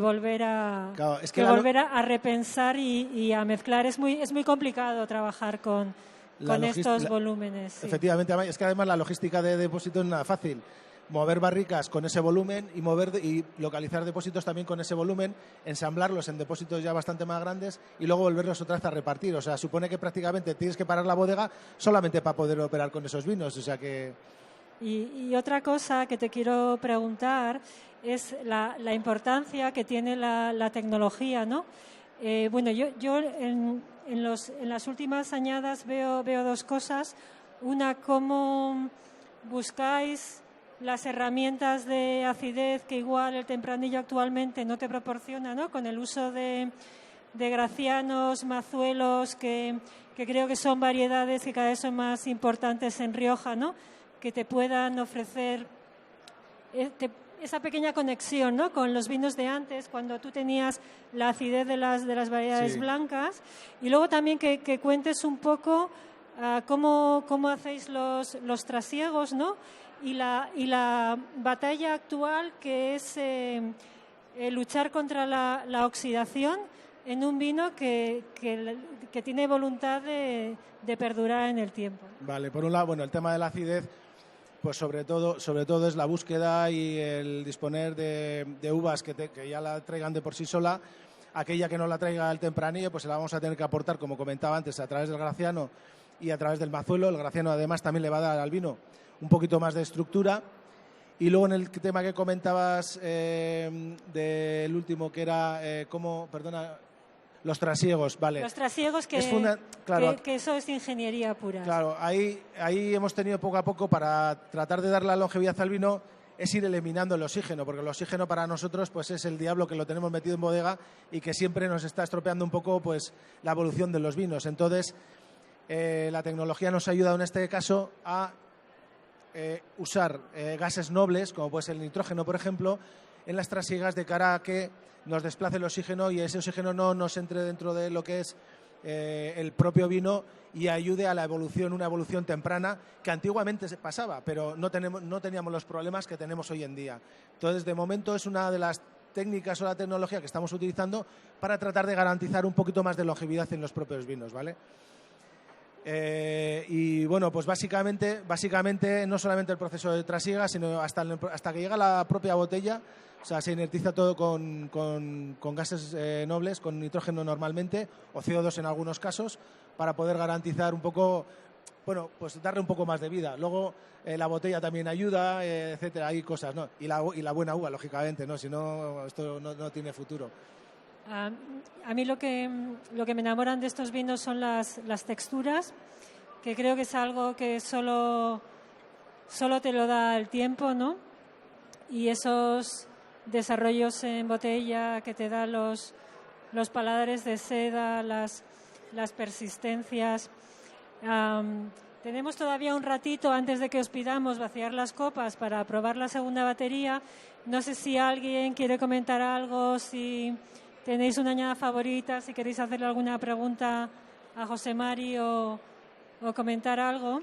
volver a, claro, volver a repensar y a mezclar. Es muy complicado trabajar con estos volúmenes. Sí. Efectivamente, es que además la logística de depósito no es nada fácil. Mover barricas con ese volumen y localizar depósitos también con ese volumen, ensamblarlos en depósitos ya bastante más grandes y luego volverlos otra vez a repartir. O sea, supone que prácticamente tienes que parar la bodega solamente para poder operar con esos vinos. O sea que... Y otra cosa que te quiero preguntar es la importancia que tiene la tecnología, ¿no? Bueno, yo en las últimas añadas veo dos cosas. Una, cómo buscáis las herramientas de acidez que igual el tempranillo actualmente no te proporciona, ¿no? Con el uso de gracianos, mazuelos, que creo que son variedades que cada vez son más importantes en Rioja, ¿no? Que te puedan ofrecer esa pequeña conexión, ¿no? Con los vinos de antes, cuando tú tenías la acidez de las variedades blancas. Y luego también que cuentes un poco cómo hacéis los trasiegos, ¿no? Y la batalla actual, que es luchar contra la oxidación en un vino que tiene voluntad de perdurar en el tiempo. Vale, por un lado, bueno, el tema de la acidez, pues sobre todo es la búsqueda y el disponer de uvas que ya la traigan de por sí sola. Aquella que no la traiga el tempranillo, pues se la vamos a tener que aportar, como comentaba antes, a través del graciano y a través del mazuelo. El graciano además también le va a dar al vino un poquito más de estructura. Y luego en el tema que comentabas del último, que era los trasiegos, vale. Los trasiegos que eso es ingeniería pura. Claro, ahí hemos tenido poco a poco, para tratar de dar la longevidad al vino, es ir eliminando el oxígeno, porque el oxígeno para nosotros pues es el diablo que lo tenemos metido en bodega y que siempre nos está estropeando un poco pues la evolución de los vinos. Entonces, la tecnología nos ha ayudado en este caso a usar gases nobles, como puede ser el nitrógeno, por ejemplo, en las trasiegas, de cara a que nos desplace el oxígeno y ese oxígeno no nos entre dentro de lo que es el propio vino y ayude a la evolución, una evolución temprana que antiguamente se pasaba, pero no teníamos los problemas que tenemos hoy en día. Entonces, de momento es una de las técnicas o la tecnología que estamos utilizando para tratar de garantizar un poquito más de longevidad en los propios vinos, ¿vale? Y bueno, pues básicamente no solamente el proceso de trasiega, sino hasta que llega la propia botella. O sea, se inertiza todo con gases nobles, con nitrógeno normalmente, o CO2 en algunos casos, para poder garantizar un poco, bueno, pues darle un poco más de vida. Luego la botella también ayuda, etcétera, hay cosas, ¿no? Y la buena uva, lógicamente, ¿no? Si no, esto no tiene futuro. A mí lo que me enamoran de estos vinos son las texturas, que creo que es algo que solo te lo da el tiempo, ¿no? Y esos desarrollos en botella que te dan los paladares de seda, las persistencias. Tenemos todavía un ratito antes de que os pidamos vaciar las copas para probar la segunda batería. No sé si alguien quiere comentar algo, si tenéis una añada favorita, si queréis hacerle alguna pregunta a José Mari o comentar algo.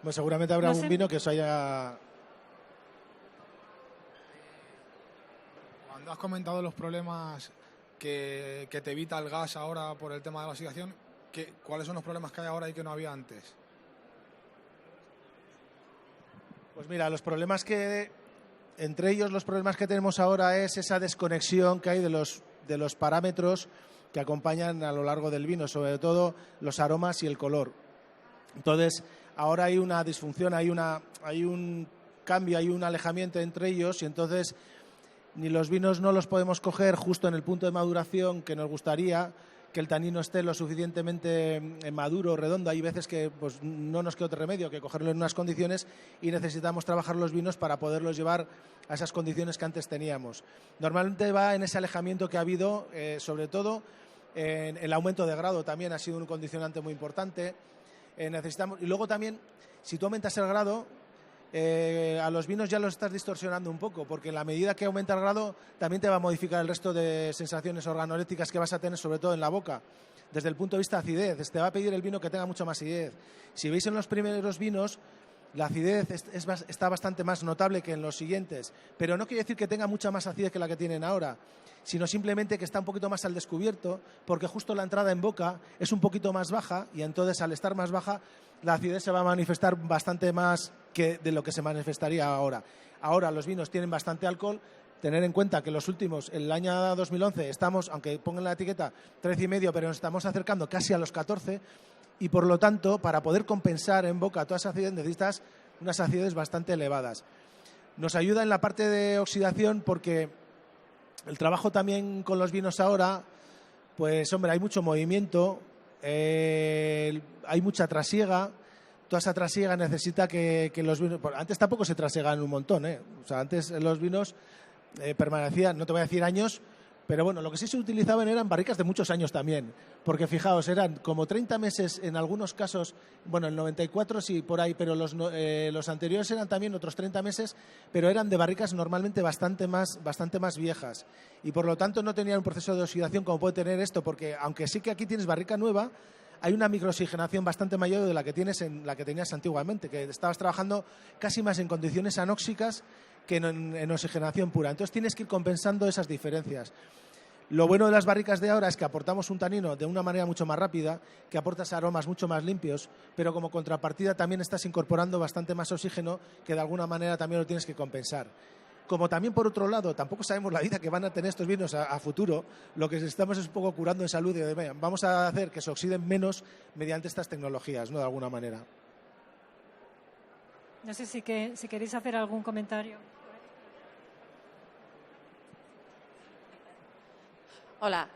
Pues seguramente habrá un vino que os haya... Cuando has comentado los problemas que te evita el gas ahora por el tema de la oxidación, ¿cuáles son los problemas que hay ahora y que no había antes? Pues mira, entre ellos los problemas que tenemos ahora es esa desconexión que hay de los parámetros que acompañan a lo largo del vino, sobre todo los aromas y el color. Entonces, ahora hay una disfunción, hay un cambio, hay un alejamiento entre ellos, y entonces ni los vinos no los podemos coger justo en el punto de maduración que nos gustaría, que el tanino esté lo suficientemente maduro, redondo. Hay veces que pues, no nos queda otro remedio que cogerlo en unas condiciones y necesitamos trabajar los vinos para poderlos llevar a esas condiciones que antes teníamos. Normalmente va en ese alejamiento que ha habido, sobre todo en el aumento de grado también ha sido un condicionante muy importante. Y luego también, si tú aumentas el grado, a los vinos ya los estás distorsionando un poco, porque en la medida que aumenta el grado también te va a modificar el resto de sensaciones organolépticas que vas a tener, sobre todo en la boca. Desde el punto de vista de acidez, te va a pedir el vino que tenga mucha más acidez. Si veis en los primeros vinos, la acidez está bastante más notable que en los siguientes, pero no quiere decir que tenga mucha más acidez que la que tienen ahora, sino simplemente que está un poquito más al descubierto, porque justo la entrada en boca es un poquito más baja, y entonces al estar más baja la acidez se va a manifestar bastante más que de lo que se manifestaría ahora. Ahora los vinos tienen bastante alcohol. Tener en cuenta que los últimos, el año 2011, estamos, aunque pongan la etiqueta 13,5, pero nos estamos acercando casi a los 14, y por lo tanto, para poder compensar en boca toda esa acidez, necesitas unas acidez bastante elevadas. Nos ayuda en la parte de oxidación porque el trabajo también con los vinos ahora, pues hombre, hay mucho movimiento, hay mucha trasiega. Toda esa trasiega necesita que los vinos... Antes tampoco se trasiegan un montón, ¿eh? O sea, antes los vinos permanecían, no te voy a decir años, pero bueno, lo que sí se utilizaban eran barricas de muchos años también, porque fijaos, eran como 30 meses en algunos casos, bueno, el 94 sí, por ahí, pero los anteriores eran también otros 30 meses, pero eran de barricas normalmente bastante más viejas, y por lo tanto no tenían un proceso de oxidación como puede tener esto, porque aunque sí que aquí tienes barrica nueva, hay una microoxigenación bastante mayor de la que tenías antiguamente, que estabas trabajando casi más en condiciones anóxicas que en oxigenación pura. Entonces tienes que ir compensando esas diferencias. Lo bueno de las barricas de ahora es que aportamos un tanino de una manera mucho más rápida, que aportas aromas mucho más limpios, pero como contrapartida también estás incorporando bastante más oxígeno, que de alguna manera también lo tienes que compensar. Como también, por otro lado, tampoco sabemos la vida que van a tener estos vinos a futuro, lo que estamos es un poco curando en salud y vamos a hacer que se oxiden menos mediante estas tecnologías, ¿no? De alguna manera. No sé si queréis hacer algún comentario. Hola,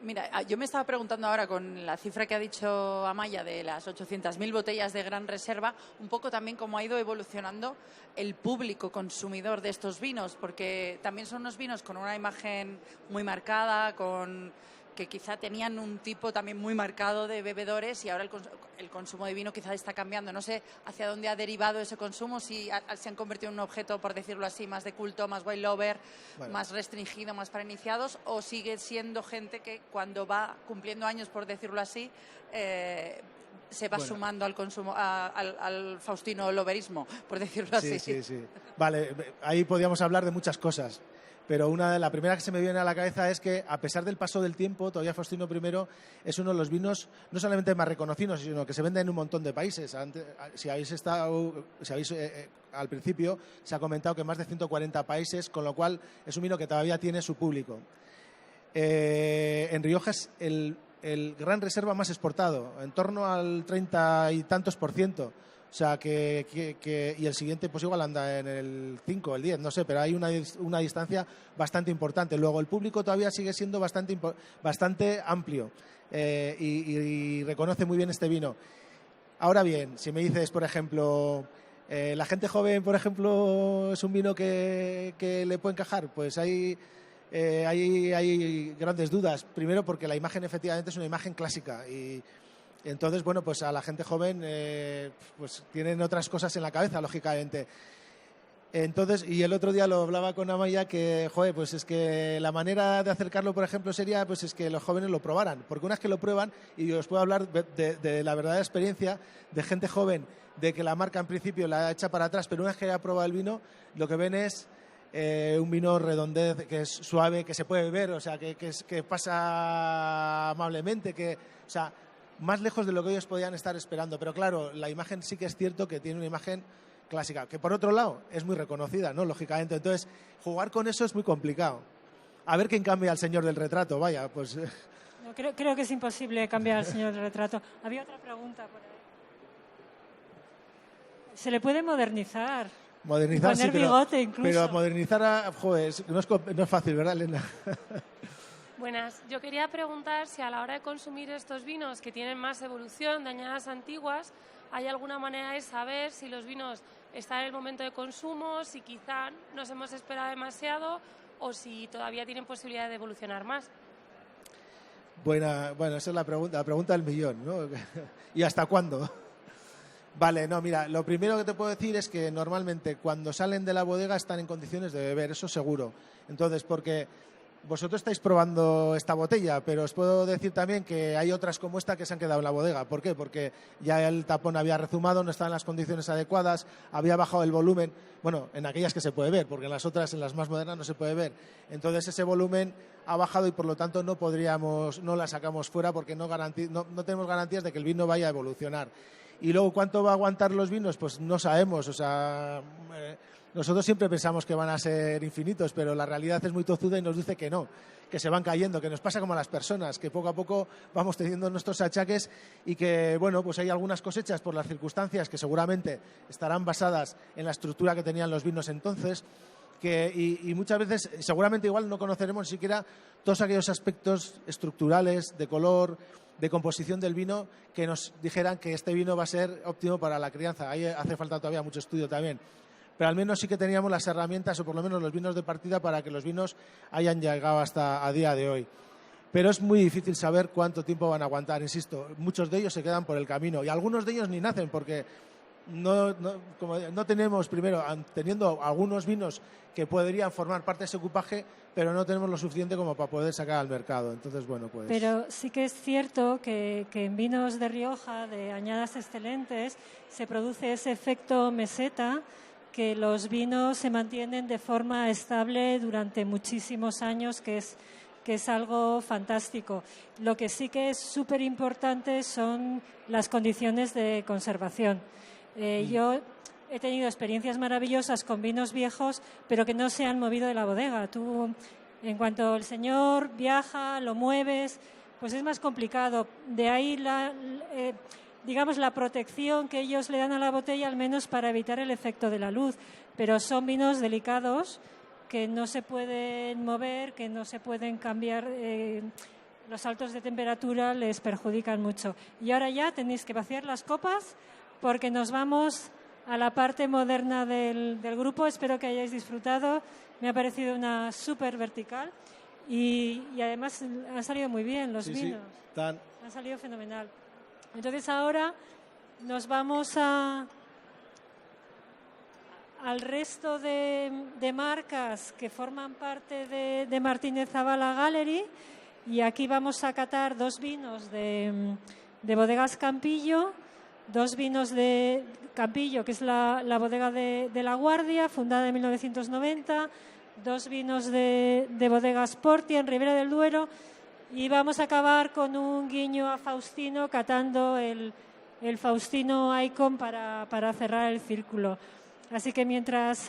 mira, yo me estaba preguntando ahora con la cifra que ha dicho Amaya de las 800.000 botellas de Gran Reserva, un poco también cómo ha ido evolucionando el público consumidor de estos vinos, porque también son unos vinos con una imagen muy marcada, que quizá tenían un tipo también muy marcado de bebedores y ahora el consumo de vino quizá está cambiando. No sé hacia dónde ha derivado ese consumo, si se han convertido en un objeto, por decirlo así, más de culto, más wine lover, más restringido, más para iniciados, o sigue siendo gente que cuando va cumpliendo años, por decirlo así, se va sumando al consumo, al Faustino loverismo, por decirlo así. Sí. Vale, ahí podríamos hablar de muchas cosas. Pero la primera que se me viene a la cabeza es que, a pesar del paso del tiempo, todavía Faustino I es uno de los vinos no solamente más reconocidos, sino que se vende en un montón de países. Al principio se ha comentado que más de 140 países, con lo cual es un vino que todavía tiene su público. En Rioja es el Gran Reserva más exportado, en torno al 30 y tantos %. O sea, y el siguiente pues igual anda en el 5, el 10, no sé, pero hay una distancia bastante importante. Luego, el público todavía sigue siendo bastante amplio y reconoce muy bien este vino. Ahora bien, si me dices, por ejemplo, la gente joven, por ejemplo, es un vino que le puede encajar, pues hay grandes dudas. Primero, porque la imagen efectivamente es una imagen clásica y entonces, bueno, pues a la gente joven pues tienen otras cosas en la cabeza, lógicamente. Entonces, y el otro día lo hablaba con Amaya que, pues es que la manera de acercarlo, por ejemplo, sería pues es que los jóvenes lo probaran, porque una vez que lo prueban, y os puedo hablar de la verdadera experiencia de gente joven, de que la marca en principio la echa para atrás, pero una vez que haya probado el vino, lo que ven es un vino redondez, que es suave, que se puede beber, o sea, que pasa amablemente, o sea, más lejos de lo que ellos podían estar esperando. Pero claro, la imagen sí que es cierto que tiene una imagen clásica, que por otro lado es muy reconocida, ¿no? Lógicamente. Entonces, jugar con eso es muy complicado. A ver quién cambia al señor del retrato, vaya, pues... No, creo que es imposible cambiar al señor del retrato. Había otra pregunta por ahí. ¿Se le puede modernizar? Modernizar, poner bigote incluso. Pero modernizar, no es fácil, ¿verdad, Elena? Buenas. Yo quería preguntar si a la hora de consumir estos vinos que tienen más evolución de añadas antiguas, ¿hay alguna manera de saber si los vinos están en el momento de consumo, si quizá nos hemos esperado demasiado o si todavía tienen posibilidad de evolucionar más? Bueno, esa es la pregunta del millón, ¿no? ¿Y hasta cuándo? Vale, no, mira, lo primero que te puedo decir es que normalmente cuando salen de la bodega están en condiciones de beber, eso seguro. Entonces, porque vosotros estáis probando esta botella, pero os puedo decir también que hay otras como esta que se han quedado en la bodega. ¿Por qué? Porque ya el tapón había rezumado, no estaba en las condiciones adecuadas, había bajado el volumen. Bueno, en aquellas que se puede ver, porque en las otras, en las más modernas, no se puede ver. Entonces ese volumen ha bajado y por lo tanto no la sacamos fuera porque no tenemos garantías de que el vino vaya a evolucionar. Y luego, ¿cuánto va a aguantar los vinos? Pues no sabemos, o sea... Nosotros siempre pensamos que van a ser infinitos, pero la realidad es muy tozuda y nos dice que no, que se van cayendo, que nos pasa como a las personas, que poco a poco vamos teniendo nuestros achaques y que, bueno, pues hay algunas cosechas por las circunstancias que seguramente estarán basadas en la estructura que tenían los vinos entonces, y muchas veces, seguramente igual no conoceremos ni siquiera todos aquellos aspectos estructurales, de color, de composición del vino, que nos dijeran que este vino va a ser óptimo para la crianza. Ahí hace falta todavía mucho estudio también. Pero al menos sí que teníamos las herramientas, o por lo menos los vinos de partida, para que los vinos hayan llegado hasta a día de hoy. Pero es muy difícil saber cuánto tiempo van a aguantar, insisto. Muchos de ellos se quedan por el camino y algunos de ellos ni nacen porque no tenemos, primero, teniendo algunos vinos que podrían formar parte de ese ocupaje, pero no tenemos lo suficiente como para poder sacar al mercado. Entonces, bueno, pues... Pero sí que es cierto que en vinos de Rioja, de añadas excelentes, se produce ese efecto meseta, que los vinos se mantienen de forma estable durante muchísimos años, que es que es algo fantástico. Lo que sí que es súper importante son las condiciones de conservación. Yo he tenido experiencias maravillosas con vinos viejos, pero que no se han movido de la bodega. Tú, en cuanto el señor viaja, lo mueves, pues es más complicado. De ahí digamos, la protección que ellos le dan a la botella, al menos para evitar el efecto de la luz. Pero son vinos delicados que no se pueden mover, que no se pueden cambiar. Los saltos de temperatura les perjudican mucho. Y ahora ya tenéis que vaciar las copas porque nos vamos a la parte moderna del grupo. Espero que hayáis disfrutado. Me ha parecido una súper vertical y además han salido muy bien los vinos. Sí. Han salido fenomenal. Entonces ahora nos vamos al resto de marcas que forman parte de Martínez Zavala Gallery, y aquí vamos a catar 2 vinos de Bodegas Campillo, 2 vinos de Campillo, que es la bodega de La Guardia, fundada en 1990, 2 vinos de Bodegas Porti en Ribera del Duero, y vamos a acabar con un guiño a Faustino, catando el Faustino Icon para cerrar el círculo. Así que mientras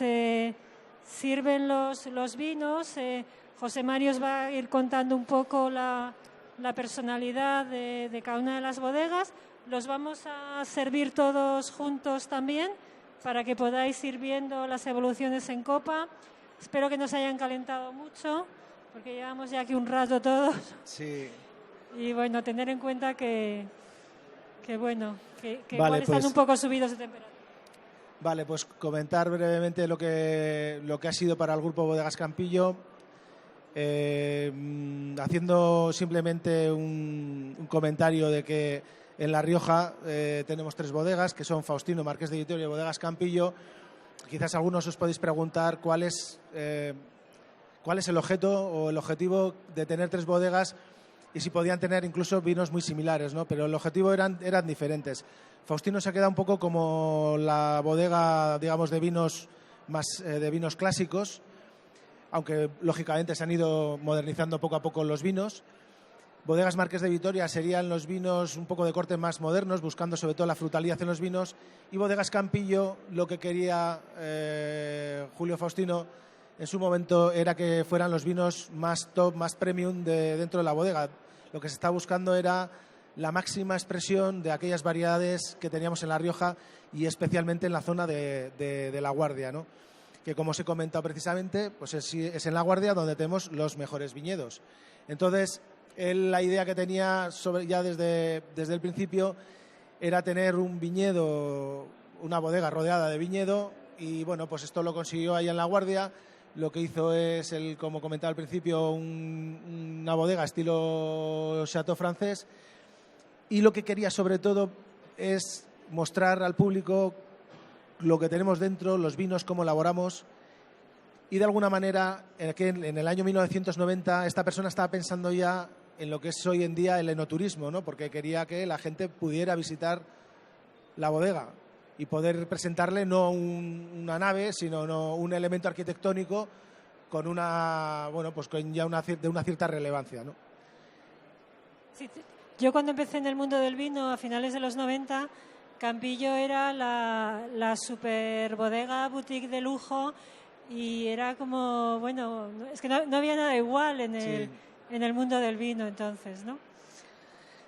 sirven los vinos, José Mario os va a ir contando un poco la personalidad de cada una de las bodegas. Los vamos a servir todos juntos también para que podáis ir viendo las evoluciones en copa. Espero que no se hayan calentado mucho, porque llevamos ya aquí un rato todos. Sí. Y bueno, tener en cuenta que Vale, igual están un poco subidos de temperatura. Vale, pues comentar brevemente lo que ha sido para el grupo Bodegas Campillo, haciendo simplemente un comentario de que en La Rioja tenemos 3 bodegas, que son Faustino, Marqués de Vitoria y Bodegas Campillo. Quizás algunos os podéis preguntar cuál es el objeto o el objetivo de tener 3 bodegas y si podían tener incluso vinos muy similares, ¿no? Pero el objetivo eran diferentes. Faustino se ha quedado un poco como la bodega, digamos, de vinos clásicos, aunque lógicamente se han ido modernizando poco a poco los vinos. Bodegas Marqués de Vitoria serían los vinos un poco de corte más modernos, buscando sobre todo la frutalidad en los vinos. Y Bodegas Campillo, lo que quería Julio Faustino en su momento era que fueran los vinos más top, más premium dentro de la bodega. Lo que se está buscando era la máxima expresión de aquellas variedades que teníamos en La Rioja y especialmente en la zona de La Guardia, ¿no? Que, como os he comentado precisamente, pues es en La Guardia donde tenemos los mejores viñedos. Entonces, la idea que tenía ya desde el principio era tener un viñedo, una bodega rodeada de viñedo, y bueno, pues esto lo consiguió ahí en La Guardia. Lo que hizo es, como comentaba al principio, una bodega estilo Chateau francés, y lo que quería sobre todo es mostrar al público lo que tenemos dentro, los vinos, cómo elaboramos. Y de alguna manera, en el año 1990, esta persona estaba pensando ya en lo que es hoy en día el enoturismo, ¿no? Porque quería que la gente pudiera visitar la bodega y poder presentarle no una nave, sino un elemento arquitectónico con de una cierta relevancia, ¿no? Sí, yo cuando empecé en el mundo del vino a finales de los 90, Campillo era la super bodega boutique de lujo, y era como, bueno, es que no había nada igual en el mundo del vino entonces, ¿no?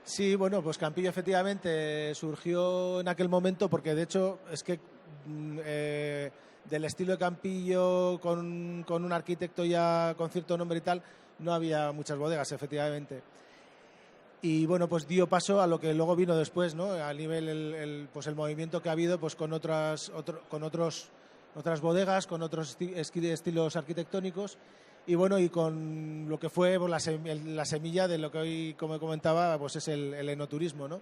Sí, bueno, pues Campillo efectivamente surgió en aquel momento porque, de hecho, es que del estilo de Campillo con un arquitecto ya con cierto nombre y tal, no había muchas bodegas, efectivamente. Y bueno, pues dio paso a lo que luego vino después, ¿no? A nivel el movimiento que ha habido pues con otras bodegas, con otros estilos arquitectónicos. Y bueno, y con lo que fue pues, la semilla de lo que hoy, como comentaba, pues es el enoturismo, ¿no?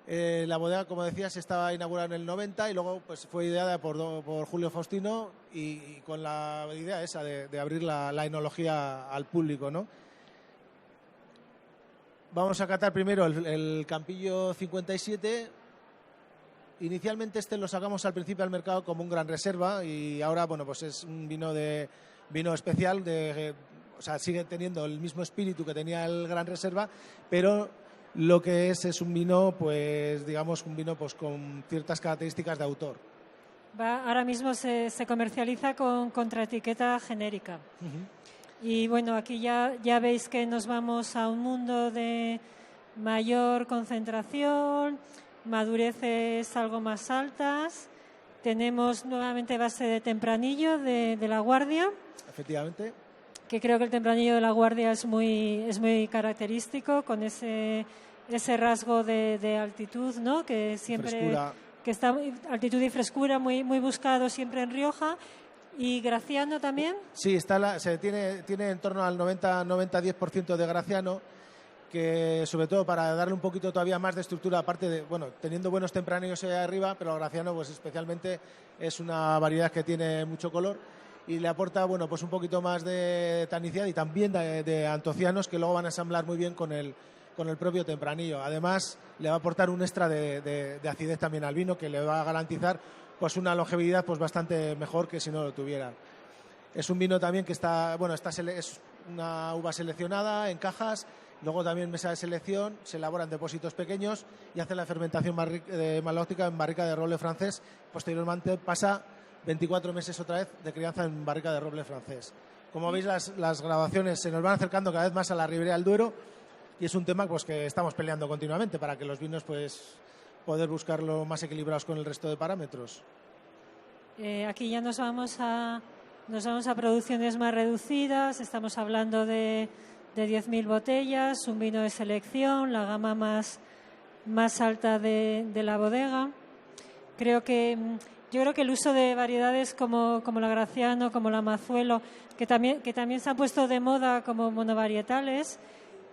La bodega, como decías, estaba inaugurada en el 90 y luego pues fue ideada por Julio Faustino y con la idea esa de abrir la enología al público, ¿no? Vamos a catar primero el Campillo 57. Inicialmente lo sacamos al principio al mercado como un gran reserva y ahora, bueno, pues es un vino especial o sea, sigue teniendo el mismo espíritu que tenía el Gran Reserva, pero lo que es un vino, pues digamos, un vino pues con ciertas características de autor. Ahora mismo se comercializa con contraetiqueta genérica. Y bueno, aquí ya veis que nos vamos a un mundo de mayor concentración, madureces algo más altas. Tenemos nuevamente base de tempranillo de La Guardia. Efectivamente. Que creo que el tempranillo de La Guardia es muy característico, con ese rasgo de altitud, ¿no? Que siempre Frescura. Que está altitud y frescura muy buscado siempre en Rioja. ¿Y Graciano también? Sí, tiene en torno al 90-10% de Graciano, que sobre todo para darle un poquito todavía más de estructura, aparte de, bueno, teniendo buenos tempranillos ahí arriba, pero Graciano pues especialmente es una variedad que tiene mucho color y le aporta, bueno, pues un poquito más de tanicidad y también de antocianos que luego van a ensamblar muy bien con el propio tempranillo. Además, le va a aportar un extra de acidez también al vino, que le va a garantizar pues una longevidad pues bastante mejor que si no lo tuviera. Es un vino también que es una uva seleccionada en cajas, luego también mesa de selección, se elabora en depósitos pequeños y hace la fermentación malolóctica en barrica de roble francés. Posteriormente pasa 24 meses otra vez de crianza en barrica de roble francés. Como veis, las graduaciones se nos van acercando cada vez más a la Ribera del Duero y es un tema pues que estamos peleando continuamente para que los vinos pues poder buscarlo más equilibrados con el resto de parámetros. Aquí ya nos vamos a producciones más reducidas. Estamos hablando de 10.000 botellas, un vino de selección, la gama más alta de la bodega. Yo creo que el uso de variedades como la Graciano, como la Mazuelo, que también se han puesto de moda como monovarietales,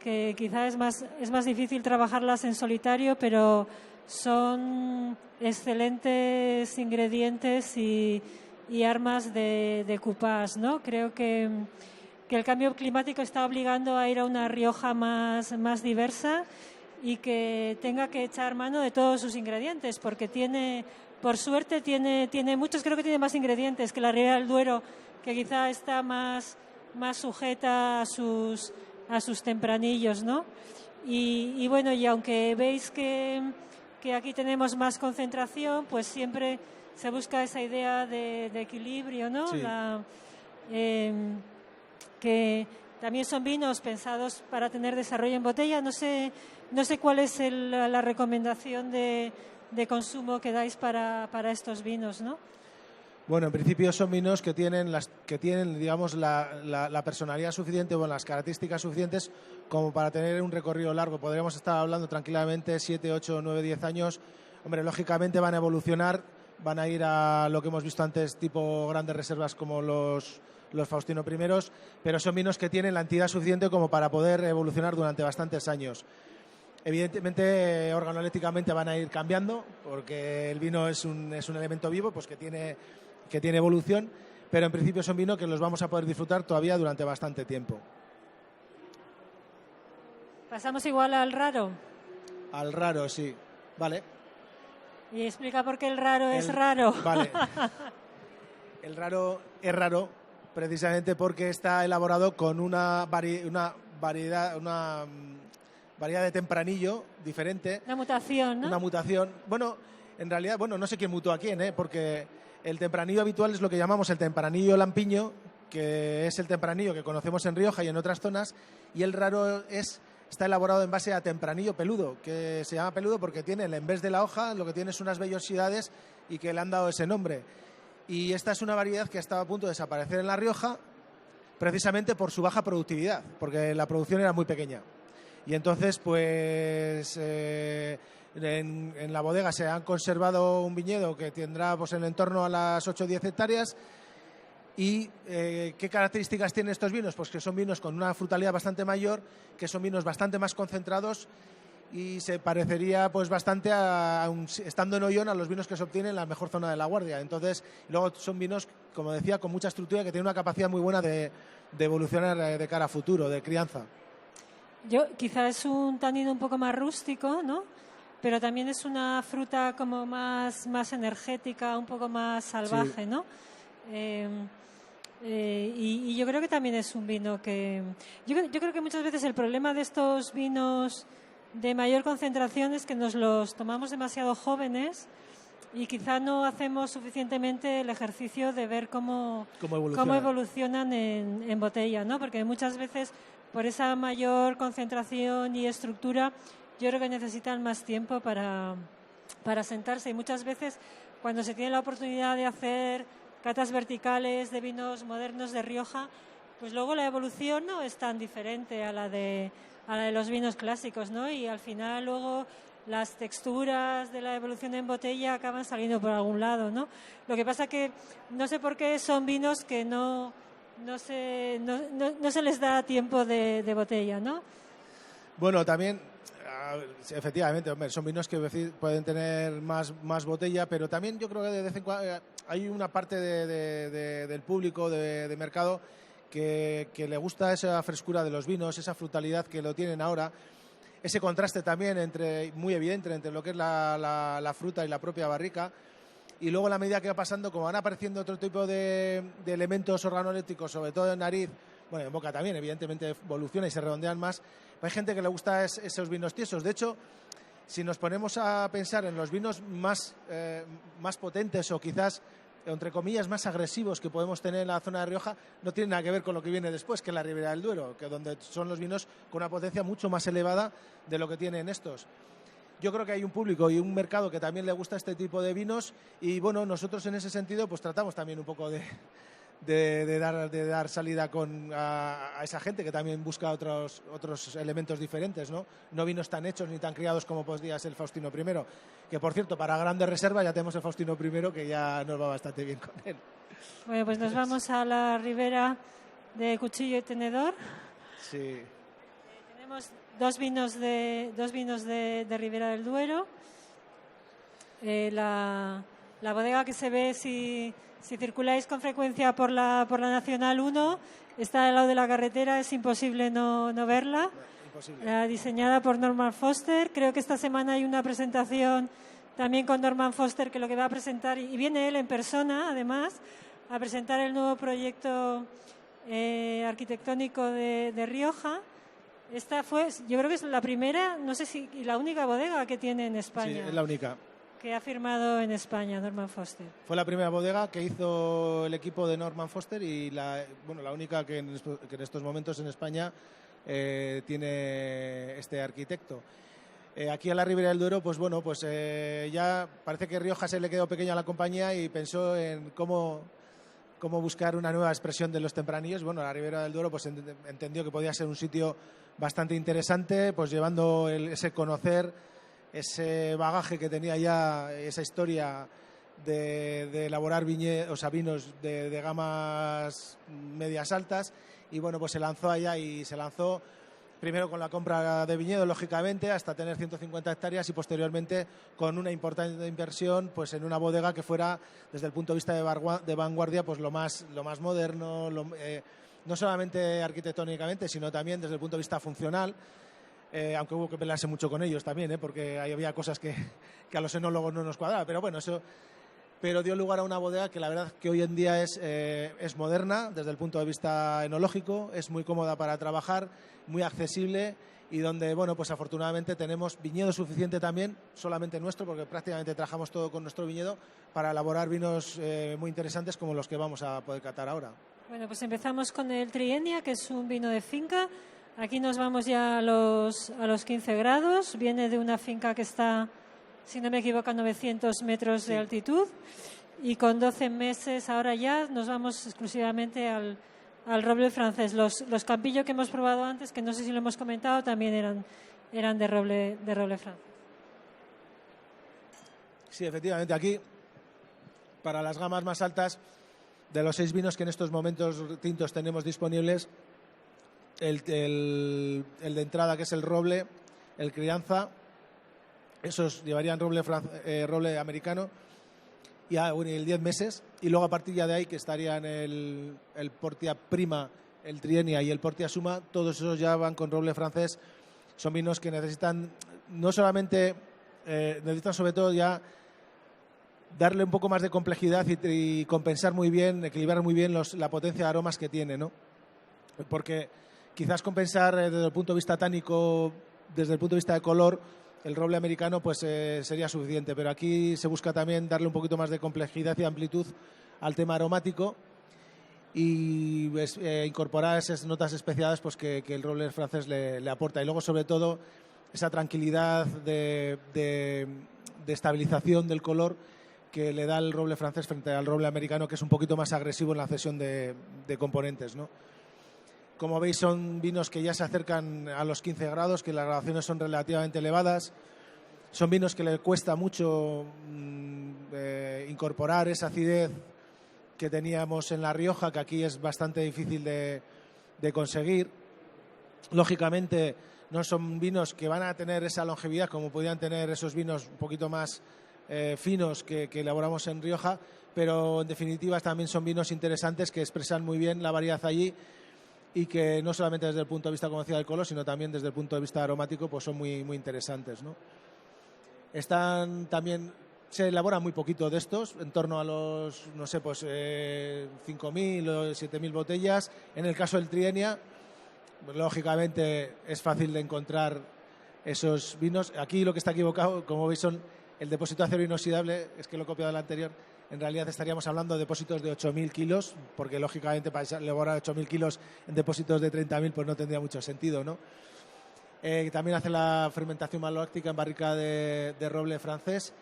que quizás es más difícil trabajarlas en solitario, pero son excelentes ingredientes y armas de coupage, ¿no? Creo que el cambio climático está obligando a ir a una Rioja más diversa y que tenga que echar mano de todos sus ingredientes, porque por suerte tiene muchos, creo que tiene más ingredientes que la Ribera del Duero, que quizá está más sujeta a sus tempranillos, ¿no? Y bueno, y aunque veis que aquí tenemos más concentración, pues siempre se busca esa idea de equilibrio, ¿no? Sí. Que también son vinos pensados para tener desarrollo en botella. No sé cuál es la recomendación de consumo que dais para estos vinos, ¿no? Bueno, en principio son vinos que tienen digamos, la personalidad suficiente, bueno, las características suficientes como para tener un recorrido largo. Podríamos estar hablando tranquilamente 7, 8, 9, 10 años. Hombre, lógicamente van a evolucionar, van a ir a lo que hemos visto antes, tipo grandes reservas como los Faustino I, pero son vinos que tienen la entidad suficiente como para poder evolucionar durante bastantes años. Evidentemente, organolépticamente van a ir cambiando, porque el vino es un elemento vivo, pues que tiene evolución, pero en principio son vinos que los vamos a poder disfrutar todavía durante bastante tiempo. ¿Pasamos igual al raro? Al raro, sí. Vale. Y explica por qué el raro es raro. Vale. El raro es raro precisamente porque está elaborado con una variedad de tempranillo diferente. Una mutación, ¿no? Una mutación. Bueno, en realidad, no sé quién mutó a quién, porque el tempranillo habitual es lo que llamamos el tempranillo lampiño, que es el tempranillo que conocemos en Rioja y en otras zonas, y el raro está elaborado en base a tempranillo peludo, que se llama peludo porque en vez de la hoja, lo que tiene es unas vellosidades y que le han dado ese nombre. Y esta es una variedad que estaba a punto de desaparecer en La Rioja, precisamente por su baja productividad, porque la producción era muy pequeña. Y entonces, pues, en la bodega se han conservado un viñedo que tendrá pues en torno a las 8 o 10 hectáreas. ¿Y qué características tienen estos vinos? Pues que son vinos con una frutalidad bastante mayor, que son vinos bastante más concentrados y se parecería pues bastante estando en Ollón a los vinos que se obtienen en la mejor zona de La Guardia. Entonces, luego son vinos, como decía, con mucha estructura, que tienen una capacidad muy buena de evolucionar de cara a futuro, de crianza. Quizás es un tanino un poco más rústico, ¿no? Pero también es una fruta como más energética, un poco más salvaje, sí. ¿No? Y yo creo que también es un vino que... Yo creo que muchas veces el problema de estos vinos de mayor concentración es que nos los tomamos demasiado jóvenes y quizá no hacemos suficientemente el ejercicio de ver cómo evolucionan en botella, ¿no? Porque muchas veces por esa mayor concentración y estructura yo creo que necesitan más tiempo para sentarse, y muchas veces cuando se tiene la oportunidad de hacer catas verticales de vinos modernos de Rioja, pues luego la evolución no es tan diferente a la de los vinos clásicos, ¿no? Y al final luego las texturas de la evolución en botella acaban saliendo por algún lado, ¿no? Lo que pasa que no sé por qué son vinos que no se les da tiempo de botella, ¿no? Bueno, también, efectivamente, hombre, son vinos que pueden tener más botella, pero también yo creo que de vez en cuando hay una parte del público, de mercado, que le gusta esa frescura de los vinos, esa frutalidad que lo tienen ahora, ese contraste también muy evidente entre lo que es la fruta y la propia barrica. Y luego, a la medida que va pasando, como van apareciendo otro tipo de elementos organolépticos, sobre todo en nariz, bueno, en boca también, evidentemente evoluciona y se redondean más. Hay gente que le gusta esos vinos tiesos. De hecho, si nos ponemos a pensar en los vinos más potentes o quizás, entre comillas, más agresivos que podemos tener en la zona de Rioja, no tiene nada que ver con lo que viene después, que es la Ribera del Duero, que donde son los vinos con una potencia mucho más elevada de lo que tienen estos. Yo creo que hay un público y un mercado que también le gusta este tipo de vinos, y bueno, nosotros en ese sentido pues tratamos también un poco de dar salida a esa gente que también busca otros elementos diferentes, ¿no? No vinos tan hechos ni tan criados como podría ser el Faustino I, que por cierto, para grandes reservas ya tenemos el Faustino I, que ya nos va bastante bien con él. Bueno, pues nos vamos a la Ribera de Cuchillo y Tenedor. Sí. Tenemos dos vinos de Ribera del Duero. La bodega que se ve si circuláis con frecuencia por la Nacional 1, está al lado de la carretera, es imposible no verla. Imposible. Diseñada por Norman Foster. Creo que esta semana hay una presentación también con Norman Foster, que lo que va a presentar, y viene él en persona además, a presentar el nuevo proyecto arquitectónico de Rioja. Esta yo creo que es la primera, no sé si, y la única bodega que tiene en España. Sí, es la única. Que ha firmado en España Norman Foster. Fue la primera bodega que hizo el equipo de Norman Foster y la única que en estos momentos en España tiene este arquitecto. Aquí a la Ribera del Duero, pues bueno, pues ya parece que Rioja se le quedó pequeña a la compañía y pensó en cómo buscar una nueva expresión de los tempranillos. Bueno, la Ribera del Duero pues entendió que podía ser un sitio bastante interesante, pues llevando ese conocer, ese bagaje que tenía ya, esa historia de elaborar vinos de gamas medias altas, y bueno, pues se lanzó allá y se lanzó primero con la compra de viñedo, lógicamente, hasta tener 150 hectáreas, y posteriormente con una importante inversión pues en una bodega que fuera, desde el punto de vista de vanguardia, pues lo más moderno, no solamente arquitectónicamente, sino también desde el punto de vista funcional. Aunque hubo que pelearse mucho con ellos también, porque ahí había cosas que a los enólogos no nos cuadraban, pero bueno, pero dio lugar a una bodega que la verdad que hoy en día es moderna desde el punto de vista enológico, es muy cómoda para trabajar, muy accesible, y donde, bueno, pues afortunadamente tenemos viñedo suficiente también, solamente nuestro, porque prácticamente trabajamos todo con nuestro viñedo, para elaborar vinos muy interesantes como los que vamos a poder catar ahora. Bueno, pues empezamos con el Trienia, que es un vino de finca. Aquí nos vamos ya a los 15 grados. Viene de una finca que está, si no me equivoco, a 900 metros de altitud. Y con 12 meses ahora ya nos vamos exclusivamente al roble francés. Los campillos que hemos probado antes, que no sé si lo hemos comentado, también eran de roble francés. Sí, efectivamente. Aquí, para las gamas más altas, de los 6 vinos que en estos momentos tintos tenemos disponibles, el de entrada, que es el roble, el crianza, esos llevarían roble americano, y el 10 meses, y luego a partir ya de ahí que estarían el Portia Prima, el Trienia y el Portia Suma, todos esos ya van con roble francés. Son vinos que necesitan, no solamente, necesitan sobre todo ya darle un poco más de complejidad y compensar muy bien, equilibrar muy bien la potencia de aromas que tiene, ¿no? Porque quizás compensar desde el punto de vista tánico, desde el punto de vista de color, el roble americano pues sería suficiente, pero aquí se busca también darle un poquito más de complejidad y amplitud al tema aromático y incorporar esas notas especiadas pues que el roble francés le aporta. Y luego, sobre todo, esa tranquilidad de estabilización del color que le da el roble francés frente al roble americano, que es un poquito más agresivo en la cesión de componentes, ¿no? Como veis, son vinos que ya se acercan a los 15 grados, que las graduaciones son relativamente elevadas. Son vinos que le cuesta mucho incorporar esa acidez que teníamos en La Rioja, que aquí es bastante difícil de conseguir. Lógicamente, no son vinos que van a tener esa longevidad como podían tener esos vinos un poquito más finos que elaboramos en Rioja, pero en definitiva también son vinos interesantes que expresan muy bien la variedad allí y que no solamente desde el punto de vista comercial del color, sino también desde el punto de vista aromático, pues son muy, muy interesantes, ¿no? Se elaboran muy poquito de estos, en torno a los, no sé, pues 5.000 o 7.000 botellas. En el caso del Trienia, pues, lógicamente es fácil de encontrar esos vinos. Aquí lo que está equivocado, como veis, son el depósito de acero inoxidable, es que lo he copiado del anterior. En realidad estaríamos hablando de depósitos de 8.000 kilos, porque lógicamente para elaborar 8.000 kilos en depósitos de 30.000 pues no tendría mucho sentido, ¿no? También hace la fermentación maloláctica en barrica de roble francés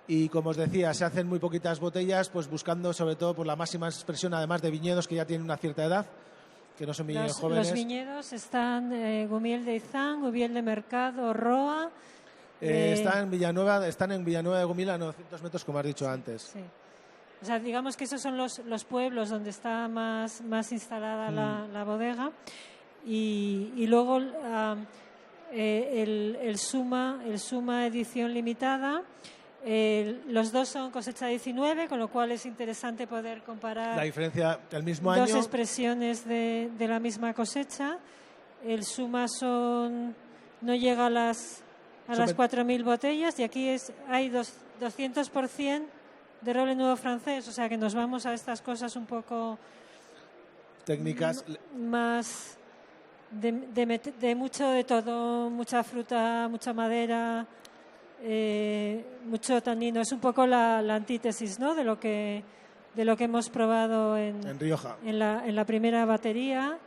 y, como os decía, se hacen muy poquitas botellas, pues buscando sobre todo por la máxima expresión, además de viñedos que ya tienen una cierta edad, que no son viñedos jóvenes. Los viñedos están Gumiel de Izán, Gumiel de Mercado, Roa. Están en Villanueva de Gumiel a 900 metros, como has dicho antes. Sí. O sea, digamos que esos son los pueblos donde está más instalada la bodega. Y luego el Suma edición limitada. Los dos son cosecha 19, con lo cual es interesante poder comparar la diferencia del mismo dos año. Expresiones de la misma cosecha. El Suma no llega a las 4.000 botellas y aquí hay 200% de roble nuevo francés, o sea que nos vamos a estas cosas un poco técnicas más de mucho de todo, mucha fruta, mucha madera, mucho tanino. Es un poco la antítesis, ¿no?, de lo que hemos probado en Rioja, en la primera batería.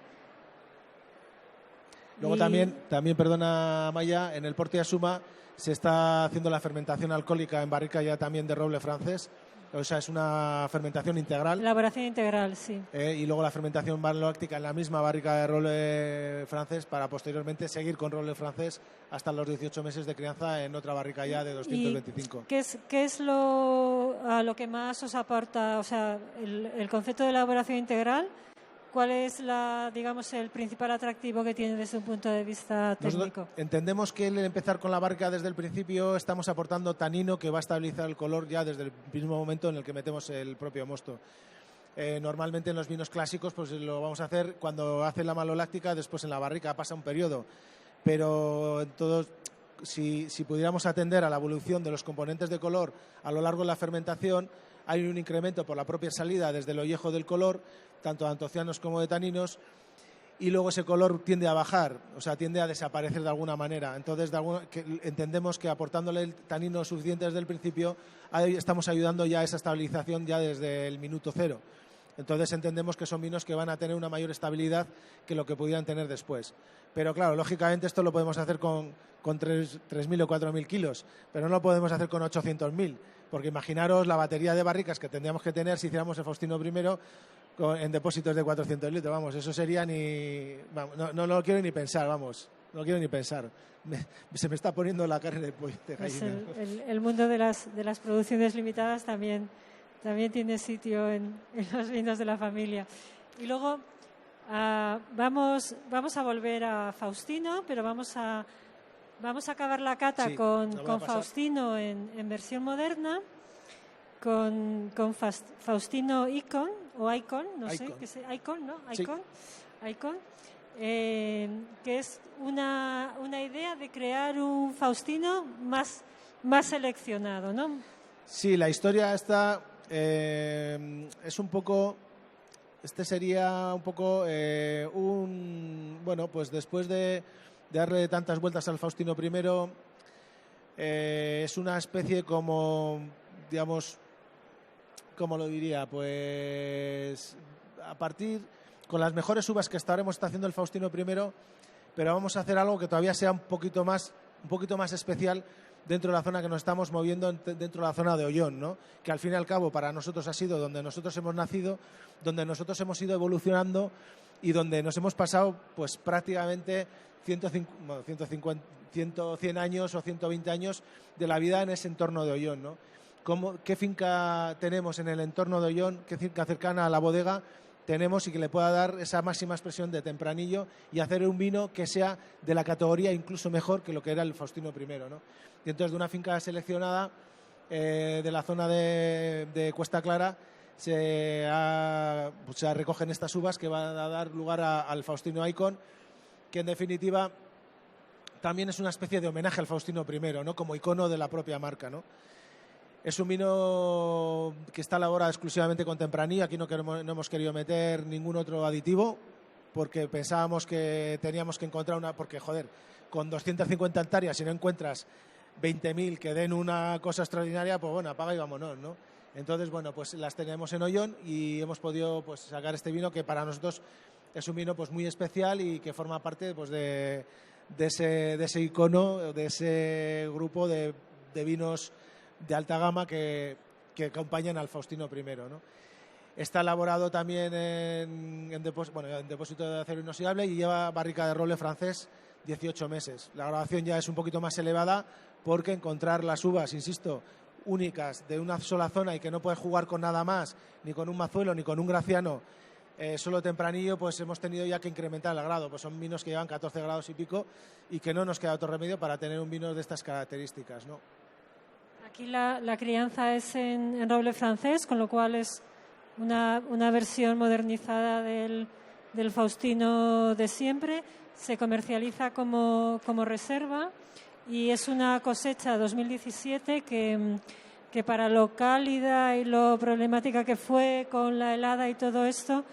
Luego también, perdona Maya, en el Porte de Suma se está haciendo la fermentación alcohólica en barrica ya también de roble francés. O sea, es una fermentación integral. Elaboración integral, sí. Y luego la fermentación maloláctica en la misma barrica de roble francés para posteriormente seguir con roble francés hasta los 18 meses de crianza en otra barrica ya de 225. ¿Qué es lo que más os aporta, o sea, el concepto de elaboración integral? ¿Cuál es el principal atractivo que tiene desde un punto de vista técnico? Nosotros entendemos que el empezar con la barrica desde el principio estamos aportando tanino que va a estabilizar el color ya desde el mismo momento en el que metemos el propio mosto. Normalmente en los vinos clásicos pues lo vamos a hacer cuando hace la maloláctica, después en la barrica pasa un periodo. Pero en todos, si pudiéramos atender a la evolución de los componentes de color a lo largo de la fermentación, hay un incremento por la propia salida desde el ollejo del color, tanto de antocianos como de taninos, y luego ese color tiende a bajar, o sea, tiende a desaparecer de alguna manera. Entonces, entendemos que aportándole taninos suficientes desde el principio, estamos ayudando ya a esa estabilización ya desde el minuto cero. Entonces, entendemos que son vinos que van a tener una mayor estabilidad que lo que pudieran tener después. Pero claro, lógicamente esto lo podemos hacer con 3.000 o 4.000 kilos, pero no lo podemos hacer con 800.000, porque imaginaros la batería de barricas que tendríamos que tener si hiciéramos el Faustino I en depósitos de 400 litros, vamos, eso sería no lo quiero ni pensar, vamos, no lo quiero ni pensar. Se me está poniendo la carne de gallina. Pues el mundo de las producciones limitadas también tiene sitio en los vinos de la familia. Y luego vamos a volver a Faustino, pero vamos a acabar la cata con Faustino en versión moderna, con Faustino Icon, o Icon, no sé, que es Icon, ¿no? Icon, sí. Icon, que es una idea de crear un Faustino más seleccionado, ¿no? Sí, la historia está es un poco... Este sería un poco bueno, pues después de darle tantas vueltas al Faustino I, es una especie como, digamos, ¿cómo lo diría? Pues a partir, con las mejores uvas que hasta ahora hemos estado haciendo el Faustino I, pero vamos a hacer algo que todavía sea un poquito más especial dentro de la zona que nos estamos moviendo, dentro de la zona de Ollón, ¿no? Que al fin y al cabo para nosotros ha sido donde nosotros hemos nacido, donde nosotros hemos ido evolucionando y donde nos hemos pasado pues prácticamente 100 años o 120 años de la vida en ese entorno de Ollón, ¿no? ¿Qué finca tenemos en el entorno de Ollón, qué finca cercana a la bodega tenemos y que le pueda dar esa máxima expresión de tempranillo y hacer un vino que sea de la categoría incluso mejor que lo que era el Faustino I, ¿no? Y entonces de una finca seleccionada de la zona de Cuesta Clara se recogen estas uvas que van a dar lugar al Faustino Icon, que en definitiva también es una especie de homenaje al Faustino I, ¿no? Como icono de la propia marca, ¿no? Es un vino que está elaborado exclusivamente con tempranillo. Aquí no hemos querido meter ningún otro aditivo porque pensábamos que teníamos que encontrar porque, joder, con 250 hectáreas, si no encuentras 20.000 que den una cosa extraordinaria, pues bueno, apaga y vámonos, ¿no? Entonces, bueno, pues las tenemos en Ollón y hemos podido pues sacar este vino que para nosotros es un vino pues muy especial y que forma parte pues de ese icono, de ese grupo de vinos de alta gama que acompañan al Faustino I, ¿no? Está elaborado también en depósito de acero inoxidable y lleva barrica de roble francés 18 meses. La graduación ya es un poquito más elevada porque encontrar las uvas, insisto, únicas de una sola zona y que no puedes jugar con nada más, ni con un mazuelo, ni con un graciano, solo tempranillo, pues hemos tenido ya que incrementar el grado. Pues son vinos que llevan 14 grados y pico y que no nos queda otro remedio para tener un vino de estas características, ¿no? Aquí la crianza es en roble francés, con lo cual es una versión modernizada del Faustino de siempre. Se comercializa como reserva y es una cosecha 2017 que para lo cálida y lo problemática que fue con la helada y todo esto,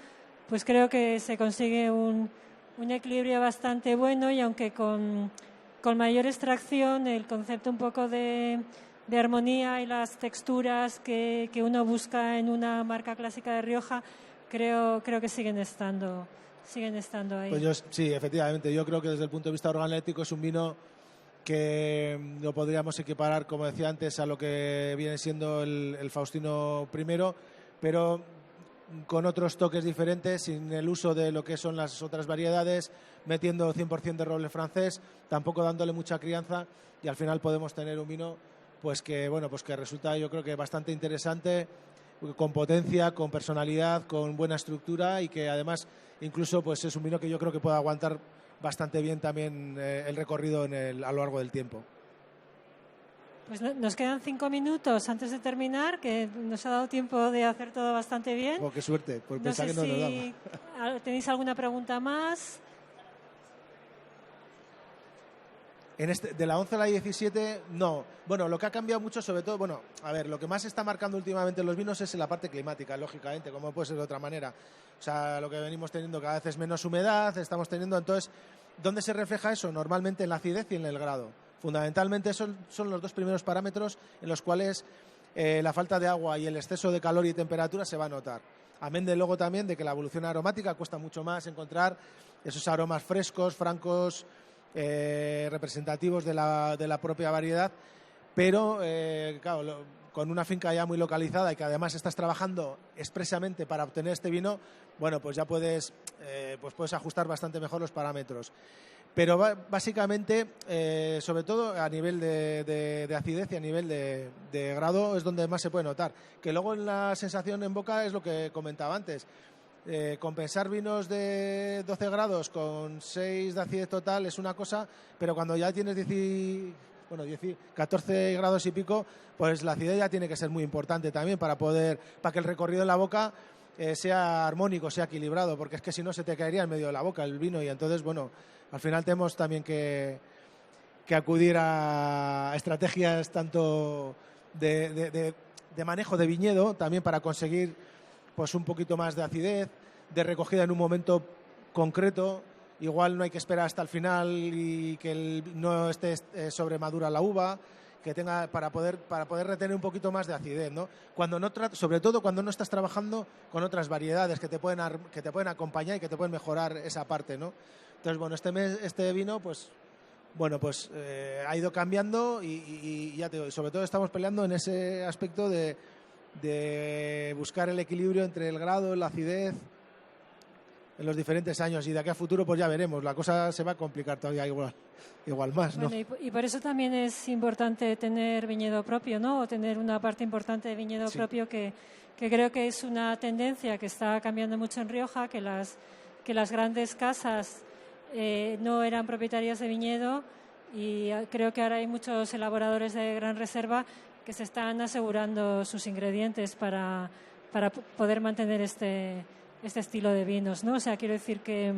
pues creo que se consigue un equilibrio bastante bueno y aunque con mayor extracción, el concepto un poco de armonía y las texturas que uno busca en una marca clásica de Rioja, creo que siguen estando ahí. Pues sí, efectivamente, yo creo que desde el punto de vista organético es un vino que lo podríamos equiparar, como decía antes, a lo que viene siendo el Faustino I, pero con otros toques diferentes, sin el uso de lo que son las otras variedades, metiendo 100% de roble francés, tampoco dándole mucha crianza y al final podemos tener un vino pues que resulta, yo creo que bastante interesante, con potencia, con personalidad, con buena estructura y que además incluso pues es un vino que yo creo que puede aguantar bastante bien también el recorrido a lo largo del tiempo. Pues nos quedan 5 minutos antes de terminar, que nos ha dado tiempo de hacer todo bastante bien. Oh, qué suerte, por no pensar sé que no si nos daba. ¿Tenéis alguna pregunta más? De la 11 a la 17, no. Bueno, lo que ha cambiado mucho, sobre todo, lo que más está marcando últimamente los vinos es la parte climática, lógicamente, como puede ser de otra manera. O sea, lo que venimos teniendo cada vez es menos humedad, estamos teniendo, entonces, ¿dónde se refleja eso? Normalmente en la acidez y en el grado. Fundamentalmente son los dos primeros parámetros en los cuales la falta de agua y el exceso de calor y temperatura se va a notar. Amén de luego también de que la evolución aromática cuesta mucho más encontrar esos aromas frescos, francos, representativos de la propia variedad, pero claro, con una finca ya muy localizada y que además estás trabajando expresamente para obtener este vino, bueno, pues ya puedes ajustar bastante mejor los parámetros. Pero básicamente, sobre todo a nivel de acidez y a nivel de grado es donde más se puede notar. Que luego en la sensación en boca es lo que comentaba antes. Compensar vinos de 12 grados con 6 de acidez total es una cosa, pero cuando ya tienes 14 grados y pico, pues la acidez ya tiene que ser muy importante también para que el recorrido en la boca sea armónico, sea equilibrado, porque es que si no se te caería en medio de la boca el vino y entonces, bueno, al final tenemos también que acudir a estrategias tanto de de manejo de viñedo, también para conseguir pues un poquito más de acidez, de recogida en un momento concreto. Igual no hay que esperar hasta el final y que no esté sobremadura la uva, que tenga para poder retener un poquito más de acidez, ¿no? Sobre todo cuando no estás trabajando con otras variedades que te pueden acompañar y que te pueden mejorar esa parte, ¿no? Entonces, bueno, este vino, pues ha ido cambiando y ya te digo, sobre todo estamos peleando en ese aspecto de buscar el equilibrio entre el grado, la acidez en los diferentes años, y de aquí a futuro pues ya veremos, la cosa se va a complicar todavía igual más, ¿no? Bueno, y por eso también es importante tener viñedo propio, ¿no? O tener una parte importante de viñedo propio que creo que es una tendencia que está cambiando mucho en Rioja, que las grandes casas no eran propietarias de viñedo, y creo que ahora hay muchos elaboradores de Gran Reserva que se están asegurando sus ingredientes para poder mantener este estilo de vinos, ¿no? O sea, quiero decir que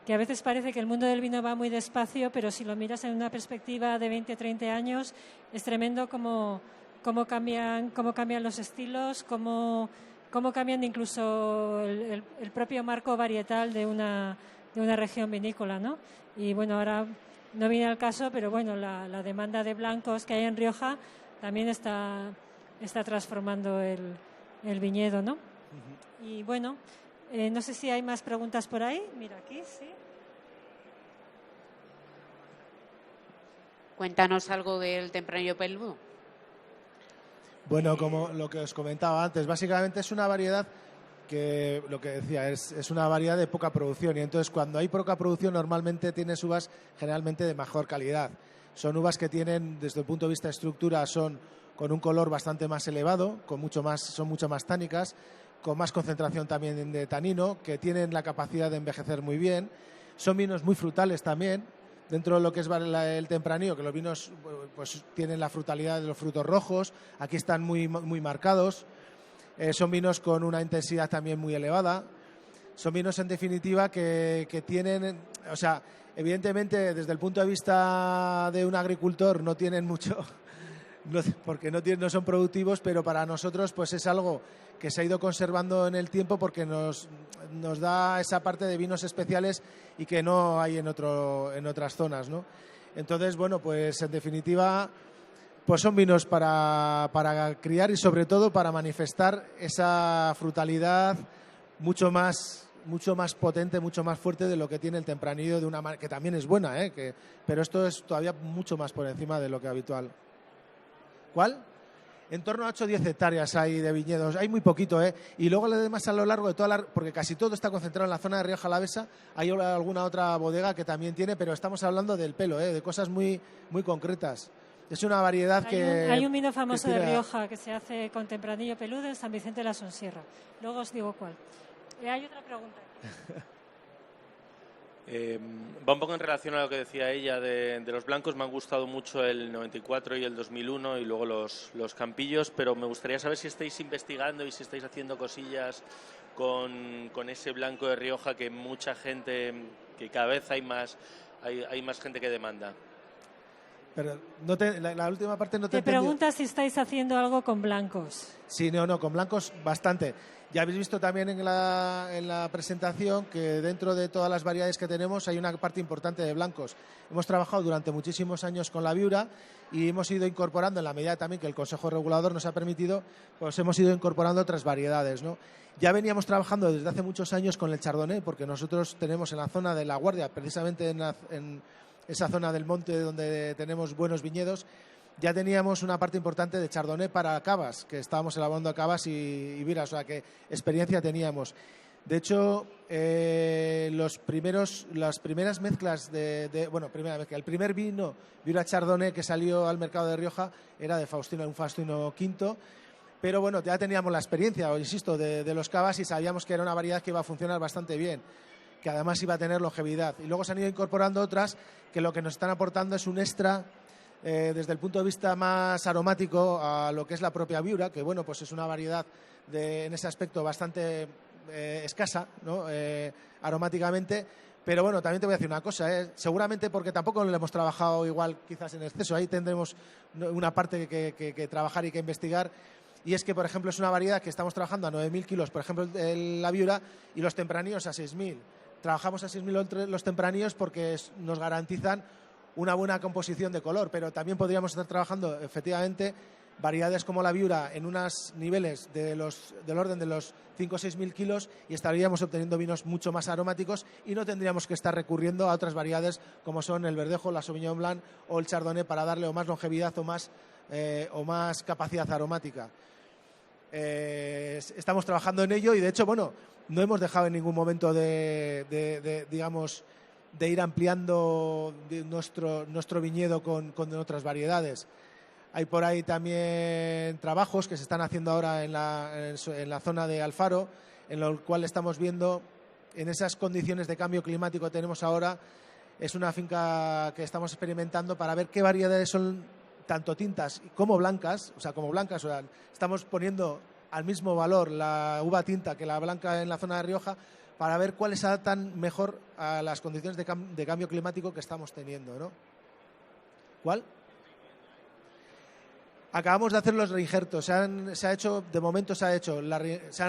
a veces parece que el mundo del vino va muy despacio, pero si lo miras en una perspectiva de 20 o 30 años, es tremendo cómo cambian los estilos, cómo cambian incluso el propio marco varietal de una región vinícola, ¿no? Y bueno, ahora no viene al caso, pero bueno, la demanda de blancos que hay en Rioja también está transformando el viñedo, ¿no? Uh-huh. Y bueno, no sé si hay más preguntas por ahí. Mira, aquí, sí. Cuéntanos algo del Tempranillo peludo. Bueno, como lo que os comentaba antes, básicamente es una variedad que, lo que decía, es una variedad de poca producción, y entonces cuando hay poca producción normalmente tienes uvas generalmente de mejor calidad. Son uvas que tienen, desde el punto de vista de estructura, son con un color bastante más elevado, son mucho más tánicas, con más concentración también de tanino, que tienen la capacidad de envejecer muy bien. Son vinos muy frutales también, dentro de lo que es el tempranillo, que los vinos pues tienen la frutalidad de los frutos rojos, aquí están muy, muy marcados. Son vinos con una intensidad también muy elevada. Son vinos, en definitiva, que tienen, o sea, evidentemente desde el punto de vista de un agricultor no tienen mucho, porque no son productivos, pero para nosotros pues es algo que se ha ido conservando en el tiempo, porque nos da esa parte de vinos especiales y que no hay en otras zonas, ¿no? Entonces, bueno, pues en definitiva, pues son vinos para criar y sobre todo para manifestar esa frutalidad mucho más potente, mucho más fuerte de lo que tiene el tempranillo, que también es buena, pero esto es todavía mucho más por encima de lo que es habitual. ¿Cuál? En torno a 8 o 10 hectáreas hay de viñedos, hay muy poquito, y luego además a lo largo de porque casi todo está concentrado en la zona de Rioja Alavesa, hay alguna otra bodega que también tiene, pero estamos hablando del pelo, de cosas muy, muy concretas. Es una variedad hay un vino famoso de Rioja que se hace con tempranillo peludo en San Vicente de la Sonsierra. Luego os digo cuál. Hay otra pregunta. Va un poco en relación a lo que decía ella de los blancos. Me han gustado mucho el 94 y el 2001 y luego los campillos, pero me gustaría saber si estáis investigando y si estáis haciendo cosillas con ese blanco de Rioja que mucha gente, que cada vez hay más gente que demanda. Pero la última parte no te entendido. Te preguntas si estáis haciendo algo con blancos. Sí, no, con blancos bastante. Ya habéis visto también en la presentación que dentro de todas las variedades que tenemos hay una parte importante de blancos. Hemos trabajado durante muchísimos años con la Viura y hemos ido incorporando, en la medida también que el Consejo Regulador nos ha permitido, pues hemos ido incorporando otras variedades, ¿no? Ya veníamos trabajando desde hace muchos años con el Chardonnay, porque nosotros tenemos en la zona de La Guardia, precisamente en esa zona del monte donde tenemos buenos viñedos, ya teníamos una parte importante de Chardonnay para cavas, que estábamos elaborando cavas y viras, o sea que experiencia teníamos. De hecho, las primeras mezclas el primer vino Viura Chardonnay que salió al mercado de Rioja era de un Faustino V, pero bueno, ya teníamos la experiencia, insisto, de los cavas, y sabíamos que era una variedad que iba a funcionar bastante bien, que además iba a tener longevidad. Y luego se han ido incorporando otras que lo que nos están aportando es un extra desde el punto de vista más aromático a lo que es la propia Viura, que bueno, pues es una variedad en ese aspecto bastante escasa, ¿no? Aromáticamente, Pero bueno, también te voy a decir una cosa, seguramente porque tampoco lo hemos trabajado igual quizás en exceso, ahí tendremos una parte que trabajar y que investigar, y es que, por ejemplo, es una variedad que estamos trabajando a 9.000 kilos, por ejemplo, la viura, y los tempraníos a 6.000. Trabajamos a 6.000 los tempraníos porque nos garantizan una buena composición de color, pero también podríamos estar trabajando, efectivamente, variedades como la viura en unos niveles del orden de los 5 o 6.000 kilos y estaríamos obteniendo vinos mucho más aromáticos y no tendríamos que estar recurriendo a otras variedades como son el verdejo, la Sauvignon Blanc o el Chardonnay para darle o más longevidad o más capacidad aromática. Estamos trabajando en ello y, de hecho, bueno, no hemos dejado en ningún momento de ir ampliando nuestro viñedo con otras variedades. Hay por ahí también trabajos que se están haciendo ahora en la zona de Alfaro, en lo cual estamos viendo, en esas condiciones de cambio climático que tenemos ahora, es una finca que estamos experimentando para ver qué variedades son tanto tintas como blancas, o sea, estamos poniendo al mismo valor la uva tinta que la blanca en la zona de Rioja, para ver cuáles se adaptan mejor a las condiciones de cambio climático que estamos teniendo, ¿no? ¿Cuál? Acabamos de hacer los reinjertos. Se han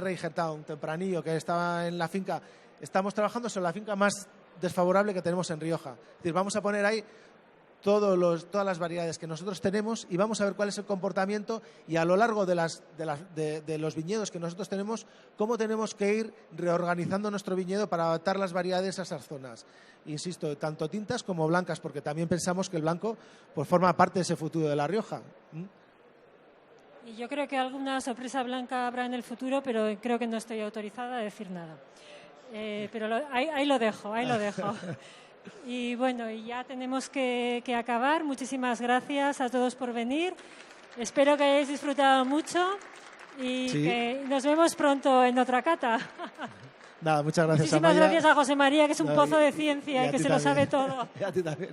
reinjertado un tempranillo que estaba en la finca. Estamos trabajando sobre la finca más desfavorable que tenemos en Rioja. Es decir, vamos a poner ahí todas las variedades que nosotros tenemos y vamos a ver cuál es el comportamiento y a lo largo de los viñedos que nosotros tenemos, cómo tenemos que ir reorganizando nuestro viñedo para adaptar las variedades a esas zonas. Insisto, tanto tintas como blancas, porque también pensamos que el blanco pues forma parte de ese futuro de La Rioja. Y yo creo que alguna sorpresa blanca habrá en el futuro, pero creo que no estoy autorizada a decir nada. Pero ahí lo dejo. Y bueno, ya tenemos que acabar. Muchísimas gracias a todos por venir. Espero que hayáis disfrutado mucho y que nos vemos pronto en otra cata. Nada, muchas gracias, Muchísimas Amaya. Gracias a José María, que es un pozo de ciencia y que se lo sabe todo. Y a ti también.